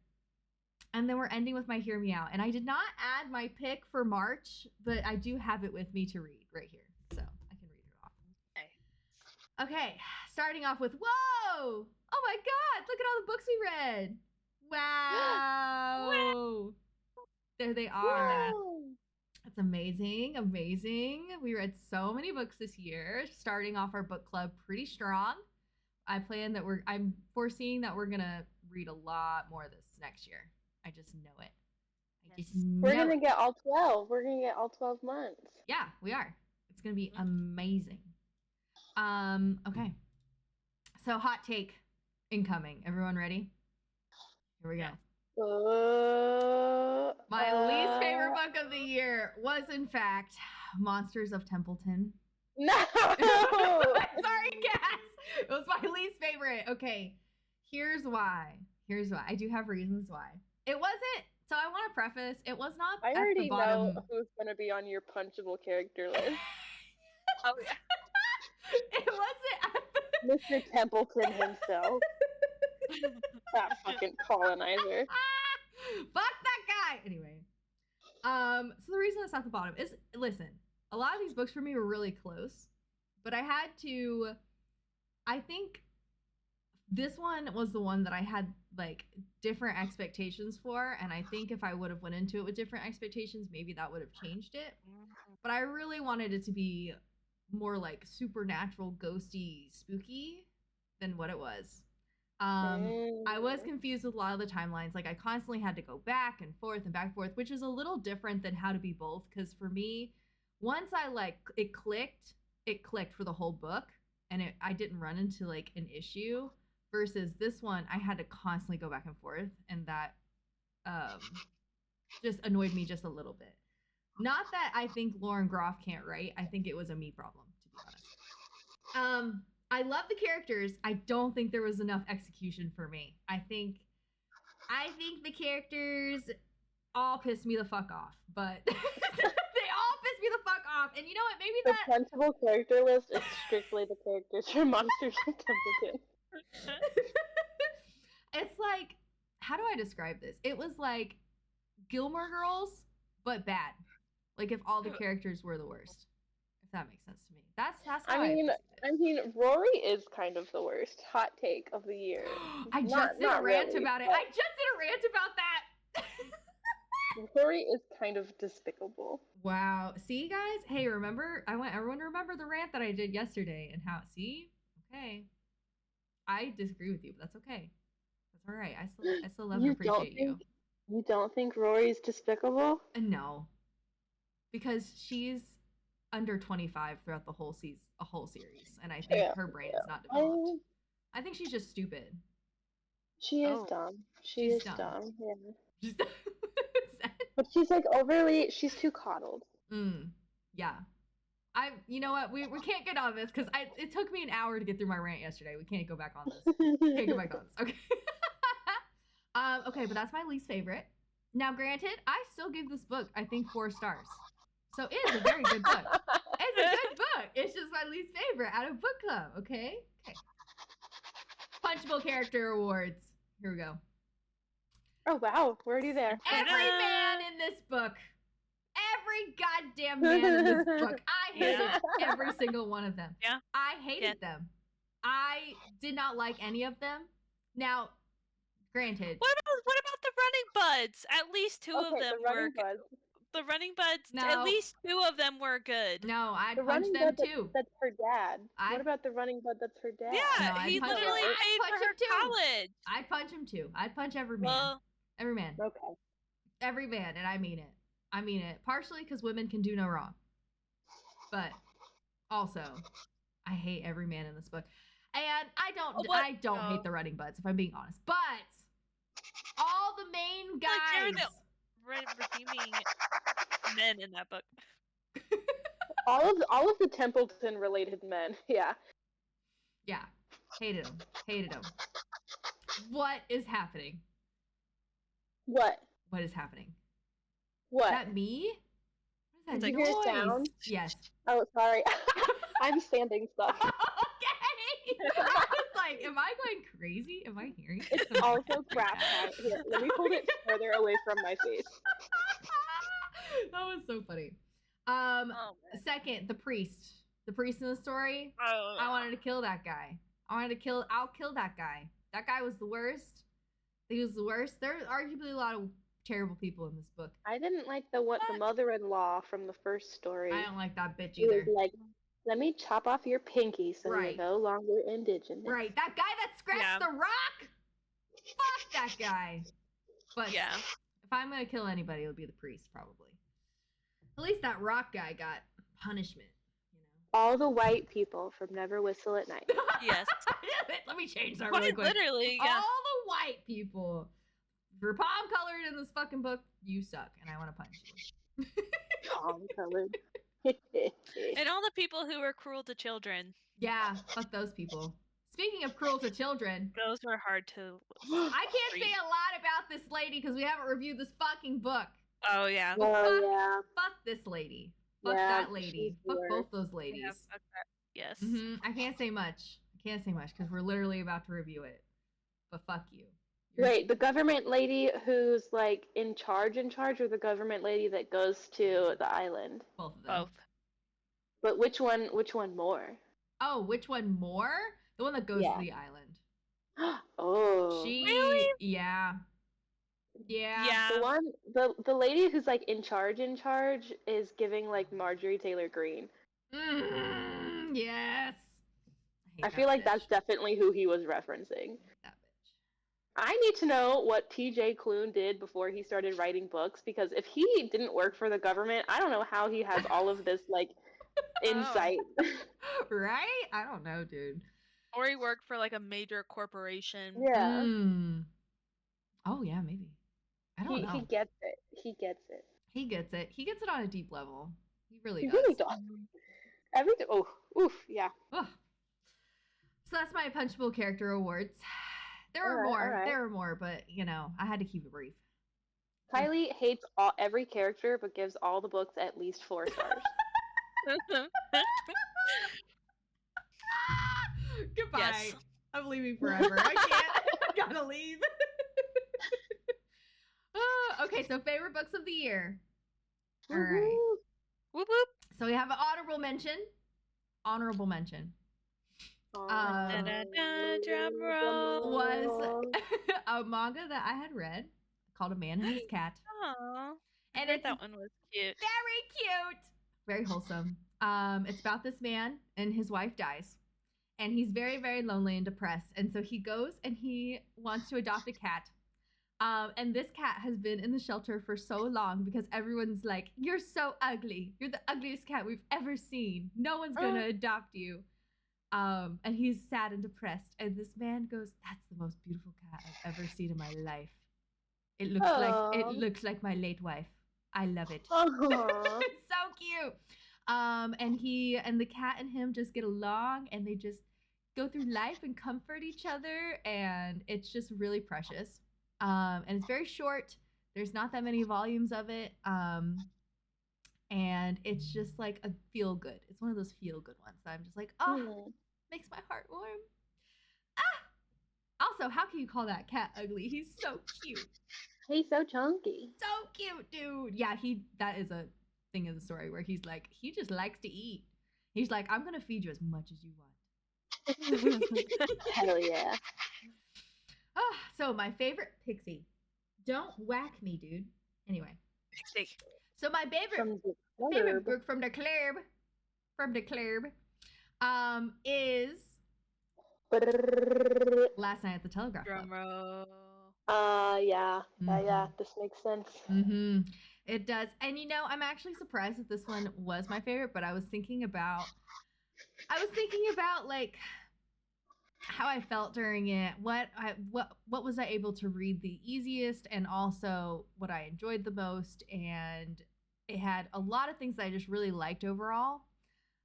And then we're ending with my Hear Me Out. And I did not add my pick for March, but I do have it with me to read right here. So I can read it off. Okay, starting off with, whoa! Oh my god, look at all the books we read. Wow. There they are. Wow. That's amazing. We read so many books this year, starting off our book club pretty strong. I'm foreseeing that we're gonna read a lot more this next year. I just know it. We're gonna get all 12. We're gonna get all 12 months. Yeah, we are. It's gonna be amazing. Okay. So hot take incoming. Everyone ready? Here we go. My least favorite book of the year was, in fact, Monsters of Templeton. No! Sorry, Cass. It was my least favorite. Okay, here's why. I do have reasons why. It wasn't. So I want to preface. It was not. I already at the bottom. know who's gonna be on your punchable character list. Oh yeah. It wasn't. Mr. Templeton himself. That fucking colonizer. Fuck that guy. Anyway, so the reason it's at the bottom is, listen, a lot of these books for me were really close, but I think this one was the one that I had like different expectations for, and I think if I would have went into it with different expectations, maybe that would have changed it. But I really wanted it to be more like supernatural, ghosty, spooky than what it was. I was confused with a lot of the timelines. Like I constantly had to go back and forth, which is a little different than How to Be Both. Because for me, once it clicked for the whole book, and I didn't run into like an issue. Versus this one, I had to constantly go back and forth, and that just annoyed me just a little bit. Not that I think Lauren Groff can't write. I think it was a me problem, to be honest. I love the characters. I don't think there was enough execution for me. I think the characters all pissed me the fuck off, but they all pissed me the fuck off. And you know what? Maybe the that punchable character list is strictly the characters from Monsters of Templeton. It's like, how do I describe this? It was like Gilmore Girls, but bad. Like if all the characters were the worst. If that makes sense to me. That's how I mean, Rory is kind of the worst. Hot take of the year. I just did a rant about it. I just did a rant about that. Rory is kind of despicable. Wow. See, guys? Hey, remember? I want everyone to remember the rant that I did yesterday and how, see? Okay. I disagree with you, but that's okay. That's all right. I still love and appreciate you. You don't think Rory's despicable? No. Because she's under 25 throughout the whole series, and I think her brain is not developed. I think she's just stupid. She is dumb. She's dumb. Yeah. But she's like she's too coddled. Yeah. You know what? We can't get on this because it took me an hour to get through my rant yesterday. We can't go back on this. Okay. Okay, but that's my least favorite. Now, granted, I still give this book, I think, 4 stars. So it is a very good book. It's a good book. It's just my least favorite out of book club, okay? Okay. Punchable character awards. Here we go. Oh wow, we're already there. Every man in this book. Every goddamn man in this book. I hated every single one of them. Yeah. I hated them. I did not like any of them. Now, granted. What about the running buds? At least two of them were good. The running buds, No. at least two of them were good. No, I'd punch them too. That's her dad. What about the running bud that's her dad? Yeah, No, he literally paid for her college. I'd punch him too. I'd punch every man. Well, every man. Okay. Every man, and I mean it. I mean it. Partially because women can do no wrong. But also, I hate every man in this book. And I don't hate the running buds, if I'm being honest. But all the main guys. Like, they're the redeeming men in that book. all of the Templeton related men. Yeah. Yeah. Hated them. Hated them. What is happening? What? What is happening? What? Is that me? What is that noise? Hear sound? Yes. Oh, sorry. I'm standing stuff. Okay. I was like, am I going crazy? Am I hearing it? It's also crap. Here, let me hold it further away from my face. That was so funny. Second, the priest. The priest in the story. Oh. I wanted to kill that guy. I'll kill that guy. That guy was the worst. He was the worst. There are arguably a lot of terrible people in this book. I didn't like the mother-in-law from the first story. I don't like that bitch either. It was like, let me chop off your pinky so you're no longer indigenous. Right. That guy that scratched the rock? Fuck that guy. But if I'm going to kill anybody, it would be the priest, probably. At least that rock guy got punishment. All the white people from Never Whistle at Night. Yes. Let me change that really quick. Literally, yeah. All the white people. If you're palm colored in this fucking book, you suck, and I want to punch you. Palm colored. And all the people who were cruel to children. Yeah, fuck those people. Speaking of cruel to children, those were hard to. I can't say a lot about this lady because we haven't reviewed this fucking book. Oh yeah. Fuck this lady. Fuck that lady. Fuck both those ladies. Yeah, fuck that. Yes. I can't say much. I can't say much because we're literally about to review it. But fuck you. Wait, the government lady who's like in charge, or the government lady that goes to the island? Both of them. Both. But which one more? Oh, which one more? The one that goes to the island. Oh. Really? Yeah. The lady who's like in charge is giving like Marjorie Taylor Greene. Yes. I feel like that's definitely who he was referencing. That bitch. I need to know what TJ Klune did before he started writing books, because if he didn't work for the government, I don't know how he has all of this like insight. Right? I don't know, dude. Or he worked for like a major corporation. Yeah. Oh yeah, maybe. I don't know. He gets it. He gets it. He gets it. He gets it on a deep level. He really He does. really does. Everything. Oh, oof, yeah. Ugh. So that's my punchable character awards. There are All more. right. There are more, but I had to keep it brief. Kylie hates every character, but gives all the books at least 4 stars. Goodbye. Yes. I'm leaving forever. I can't. I gotta leave. Okay, so favorite books of the year. All right. Whoop whoop. So we have an honorable mention. Honorable mention. Drum roll. Was a manga that I had read called A Man and His Cat. Aww. And that one was cute. Very cute. Very wholesome. It's about this man and his wife dies. And he's very, very lonely and depressed. And so he goes and he wants to adopt a cat. And this cat has been in the shelter for so long because everyone's like, you're so ugly. You're the ugliest cat we've ever seen. No one's going to adopt you. And he's sad and depressed. And this man goes, that's the most beautiful cat I've ever seen in my life. It looks like my late wife. I love it. It's so cute. And he and the cat and him just get along, and they just go through life and comfort each other, and it's just really precious. And it's very short. There's not that many volumes of it. and it's just like a feel good. It's one of those feel good ones that I'm just like, oh, Hmm. makes my heart warm. Also, how can you call that cat ugly? He's so cute. He's so chunky. So cute, dude. Yeah, that is a thing in the story where he's like, he just likes to eat. He's like, I'm gonna feed you as much as you want. Hell yeah. So my favorite pixie. Don't whack me, dude. Anyway. Pixie. So my favorite From the favorite club. book from the club is Last Night at the Telegraph Club. Drum roll. Yeah. Yeah, this makes sense. Mm-hmm. It does. And I'm actually surprised that this one was my favorite, but I was thinking about like how I felt during it, what was I able to read the easiest, and also what I enjoyed the most, and it had a lot of things that I just really liked overall.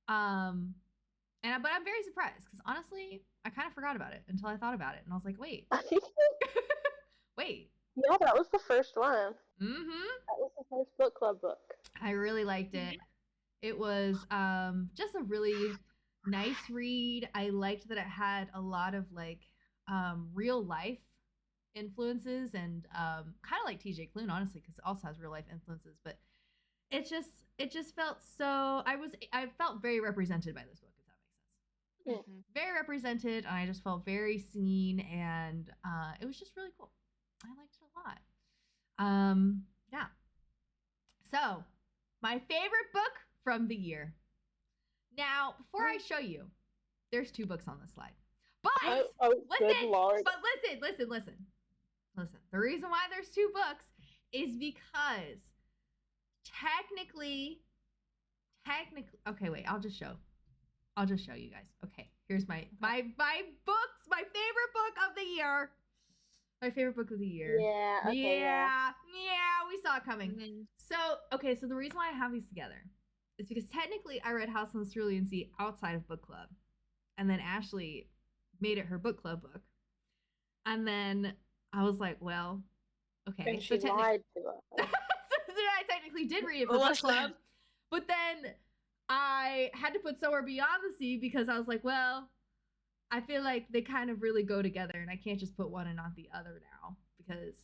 But I'm very surprised because honestly, I kind of forgot about it until I thought about it, and I was like, wait, wait. Yeah, that was the first one. Mm-hmm. That was the first book club book. I really liked it. It was just a really nice read. I liked that it had a lot of like real life influences and kind of like TJ Klune, honestly, because it also has real life influences. But it just felt so. I felt very represented by this book, if that makes sense. Mm-hmm. Very represented, and I just felt very seen, and it was just really cool. I liked it a lot. Yeah. So, my favorite book from the year. Now, before I show you, there's 2 books on this slide. But good Lord. But listen. The reason why there's 2 books is because technically, okay, wait, I'll just show you guys. Okay, here's my books, my favorite book of the year. My favorite book of the year. Yeah. Okay, yeah, we saw it coming. Mm-hmm. So the reason why I have these together is because technically I read House on the Cerulean Sea outside of book club, and then Ashley made it her book club book, and then I was like, well, okay. And she lied to us. So I technically did read it for book club, but then I had to put Somewhere Beyond the Sea because I was like, well, I feel like they kind of really go together, and I can't just put one and not the other now because,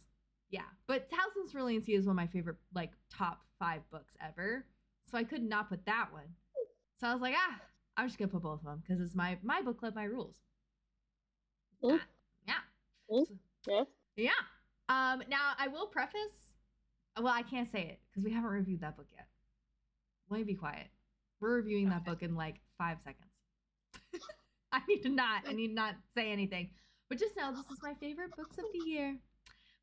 yeah. But House on the Cerulean Sea is one of my favorite, like, top 5 books ever, so I could not put that one. So I was like, I'm just gonna put both of them because it's my book club, my rules. Mm. Yeah. Mm. So, yeah. Now I will preface. Well, I can't say it because we haven't reviewed that book yet. Let me be quiet. We're reviewing that book in like 5 seconds. I need to not say anything. But just know this is my favorite books of the year.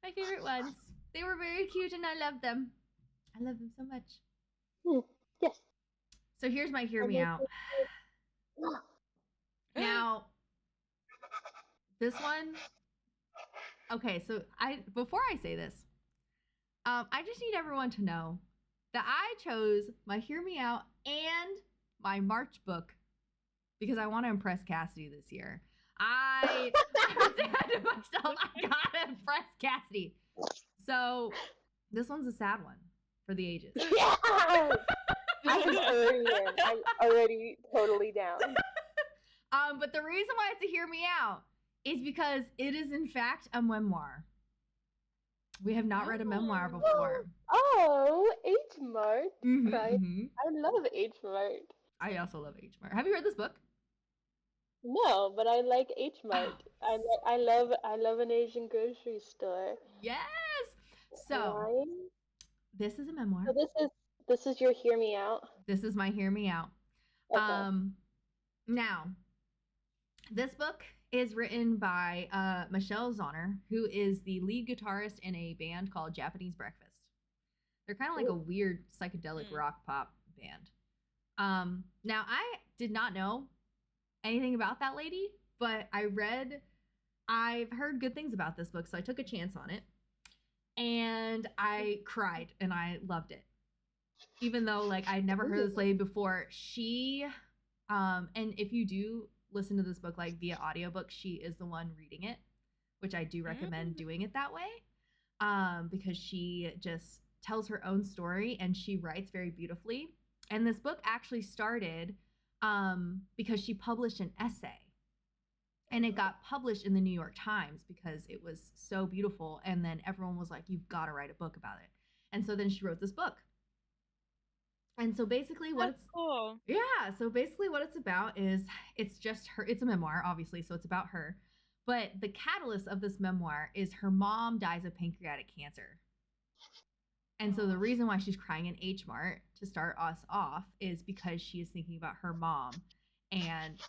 My favorite ones. They were very cute and I love them. I love them so much. Yes. So here's my hear me out. Now, this one. Okay, so before I say this, I just need everyone to know that I chose my hear me out and my March book because I want to impress Cassidy this year. I said to myself, I gotta impress Cassidy. So this one's a sad one for the ages. Yeah! I'm already in. I'm already totally down. But the reason why it's a hear me out is because it is in fact a memoir. We have not read a memoir before. Oh, H Mart. Mm-hmm, Right. mm-hmm. I love H Mart. I also love H Mart. Have you read this book? No, but I like H Mart. I love an Asian grocery store. Yes. So this is a memoir. So this is your hear me out. This is my hear me out. Okay. Now, this book is written by Michelle Zauner, who is the lead guitarist in a band called Japanese Breakfast. They're kind of like a weird psychedelic rock pop band. Now, I did not know anything about that lady, but I've heard good things about this book, so I took a chance on it. And I cried, and I loved it. Even though, like, I'd never heard of this lady before. She, and if you do listen to this book, like, via audiobook, she is the one reading it, which I do recommend doing it that way. Because she just tells her own story, and she writes very beautifully. And this book actually started because she published an essay, and it got published in the New York Times because it was so beautiful. And then everyone was like, you've got to write a book about it. And so then she wrote this book. And so basically what That's cool. so basically what it's about is it's just her, it's a memoir, obviously, so it's about her. But the catalyst of this memoir is her mom dies of pancreatic cancer. And so the reason why she's crying in H Mart to start us off is because she is thinking about her mom and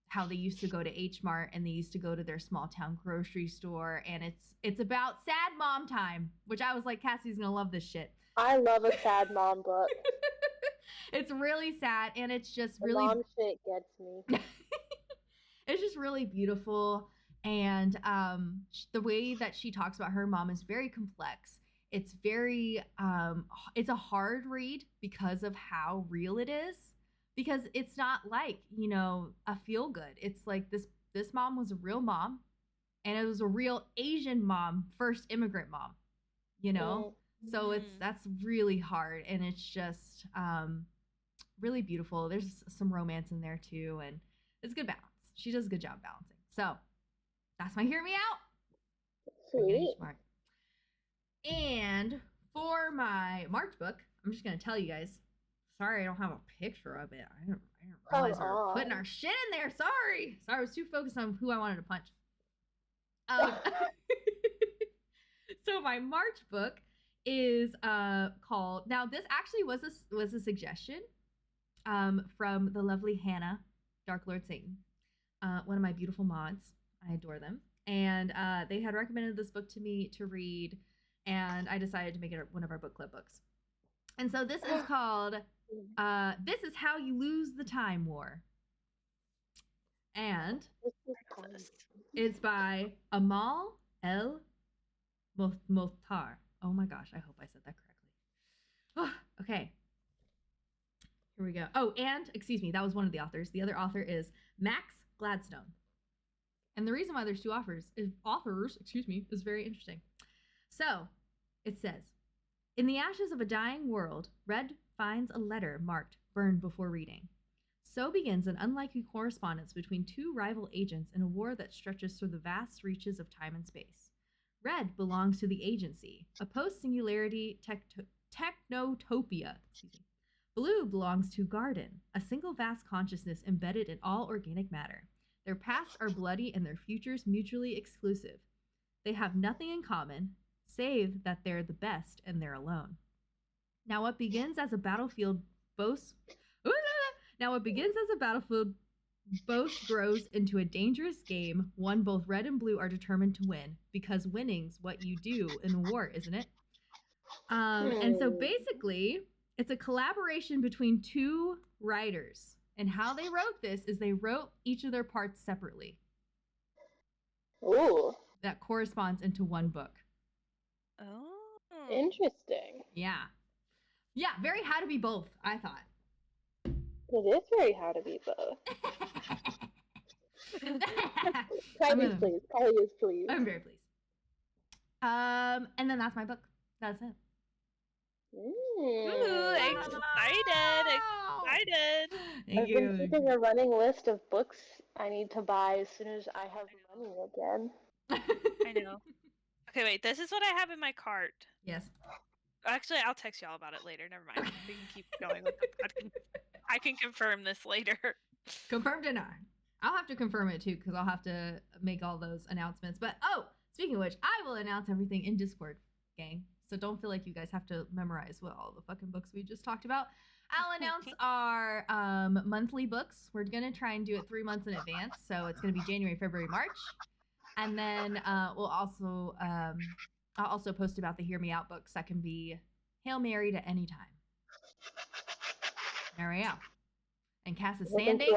how they used to go to H Mart and they used to go to their small town grocery store, and it's about sad mom time, which I was like, Cassie's gonna love this shit. I love a sad mom book. It's really sad, and it's just The really mom shit gets me. it's just really beautiful. And the way that she talks about her mom is very complex. It's very it's a hard read because of how real it is, because it's not like, you know, a feel good. It's like this mom was a real mom, and it was a real Asian mom, first immigrant mom, you know. So that's really hard, and it's just really beautiful. There's some romance in there too, and it's good balance. She does a good job balancing. So that's my Hear Me Out. Sweet. Smart. And for my March book, I'm just gonna tell you guys. Sorry, I don't have a picture of it. I didn't realize we were putting our shit in there. Sorry, I was too focused on who I wanted to punch. So my March book is called, now this actually was a suggestion from the lovely Hannah, Dark Lord Satan, one of my beautiful mods. I adore them. And they had recommended this book to me to read, and I decided to make it one of our book club books. And so this is called This Is How You Lose the Time War. And it's by Amal El Mohtar. Oh my gosh, I hope I said that correctly. Oh, okay. Here we go. Oh, and excuse me, that was one of the authors. The other author is Max Gladstone. And the reason why there's two authors is very interesting. So, it says, in the ashes of a dying world, Red finds a letter marked "Burned before reading." So begins an unlikely correspondence between two rival agents in a war that stretches through the vast reaches of time and space. Red belongs to the Agency, a post-singularity technotopia. Blue belongs to Garden, a single vast consciousness embedded in all organic matter. Their pasts are bloody and their futures mutually exclusive. They have nothing in common, save that they're the best and they're alone. Now what begins as a battlefield boast grows into a dangerous game, one both red and blue are determined to win, because winning's what you do in a war, isn't it? And so basically, it's a collaboration between two writers. And how they wrote this is they wrote each of their parts separately. Ooh. That corresponds into one book. Oh. Interesting. Yeah. Yeah, very How to Be Both, I thought. It is very How to Be Both. Please. I'm very pleased. And then that's my book. That's it. Ooh, excited. Thank you. I've been keeping a running list of books I need to buy as soon as I have money again. I know. Okay, wait. This is what I have in my cart. Yes. Actually, I'll text y'all about it later. Never mind. We can keep going with the podcast. I can confirm this later. Confirmed or not? I'll have to confirm it too, because I'll have to make all those announcements. But speaking of which, I will announce everything in Discord, gang. So don't feel like you guys have to memorize what all the fucking books we just talked about. I'll announce our monthly books. We're gonna try and do it 3 months in advance, so it's gonna be January, February, March, and then I'll also post about the Hear Me Out books that can be Hail Mary at any time. There we go. And Cass is standing. Is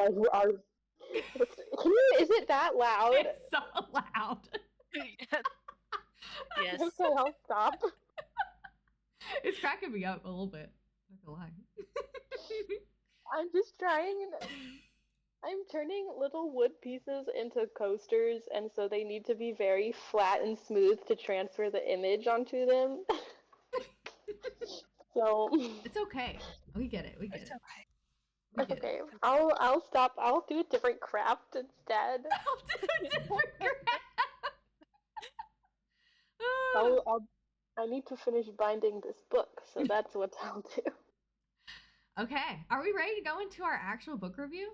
it that loud? It's so loud. Yes. Okay, I'll stop. It's cracking me up a little bit. Not gonna lie. I'm just trying. I'm turning little wood pieces into coasters, and so they need to be very flat and smooth to transfer the image onto them. So It's okay. We get it. We get It's it. okay. We that's get okay. it. I'll stop. I'll do a different craft instead. I'll do a different graph. I need to finish binding this book, so that's what I'll do. Okay. Are we ready to go into our actual book review?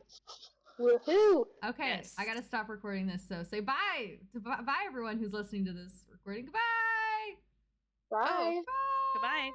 Woohoo! Okay. Yes. I gotta stop recording this. So say bye. Bye everyone who's listening to this recording. Goodbye. Bye. Oh, goodbye.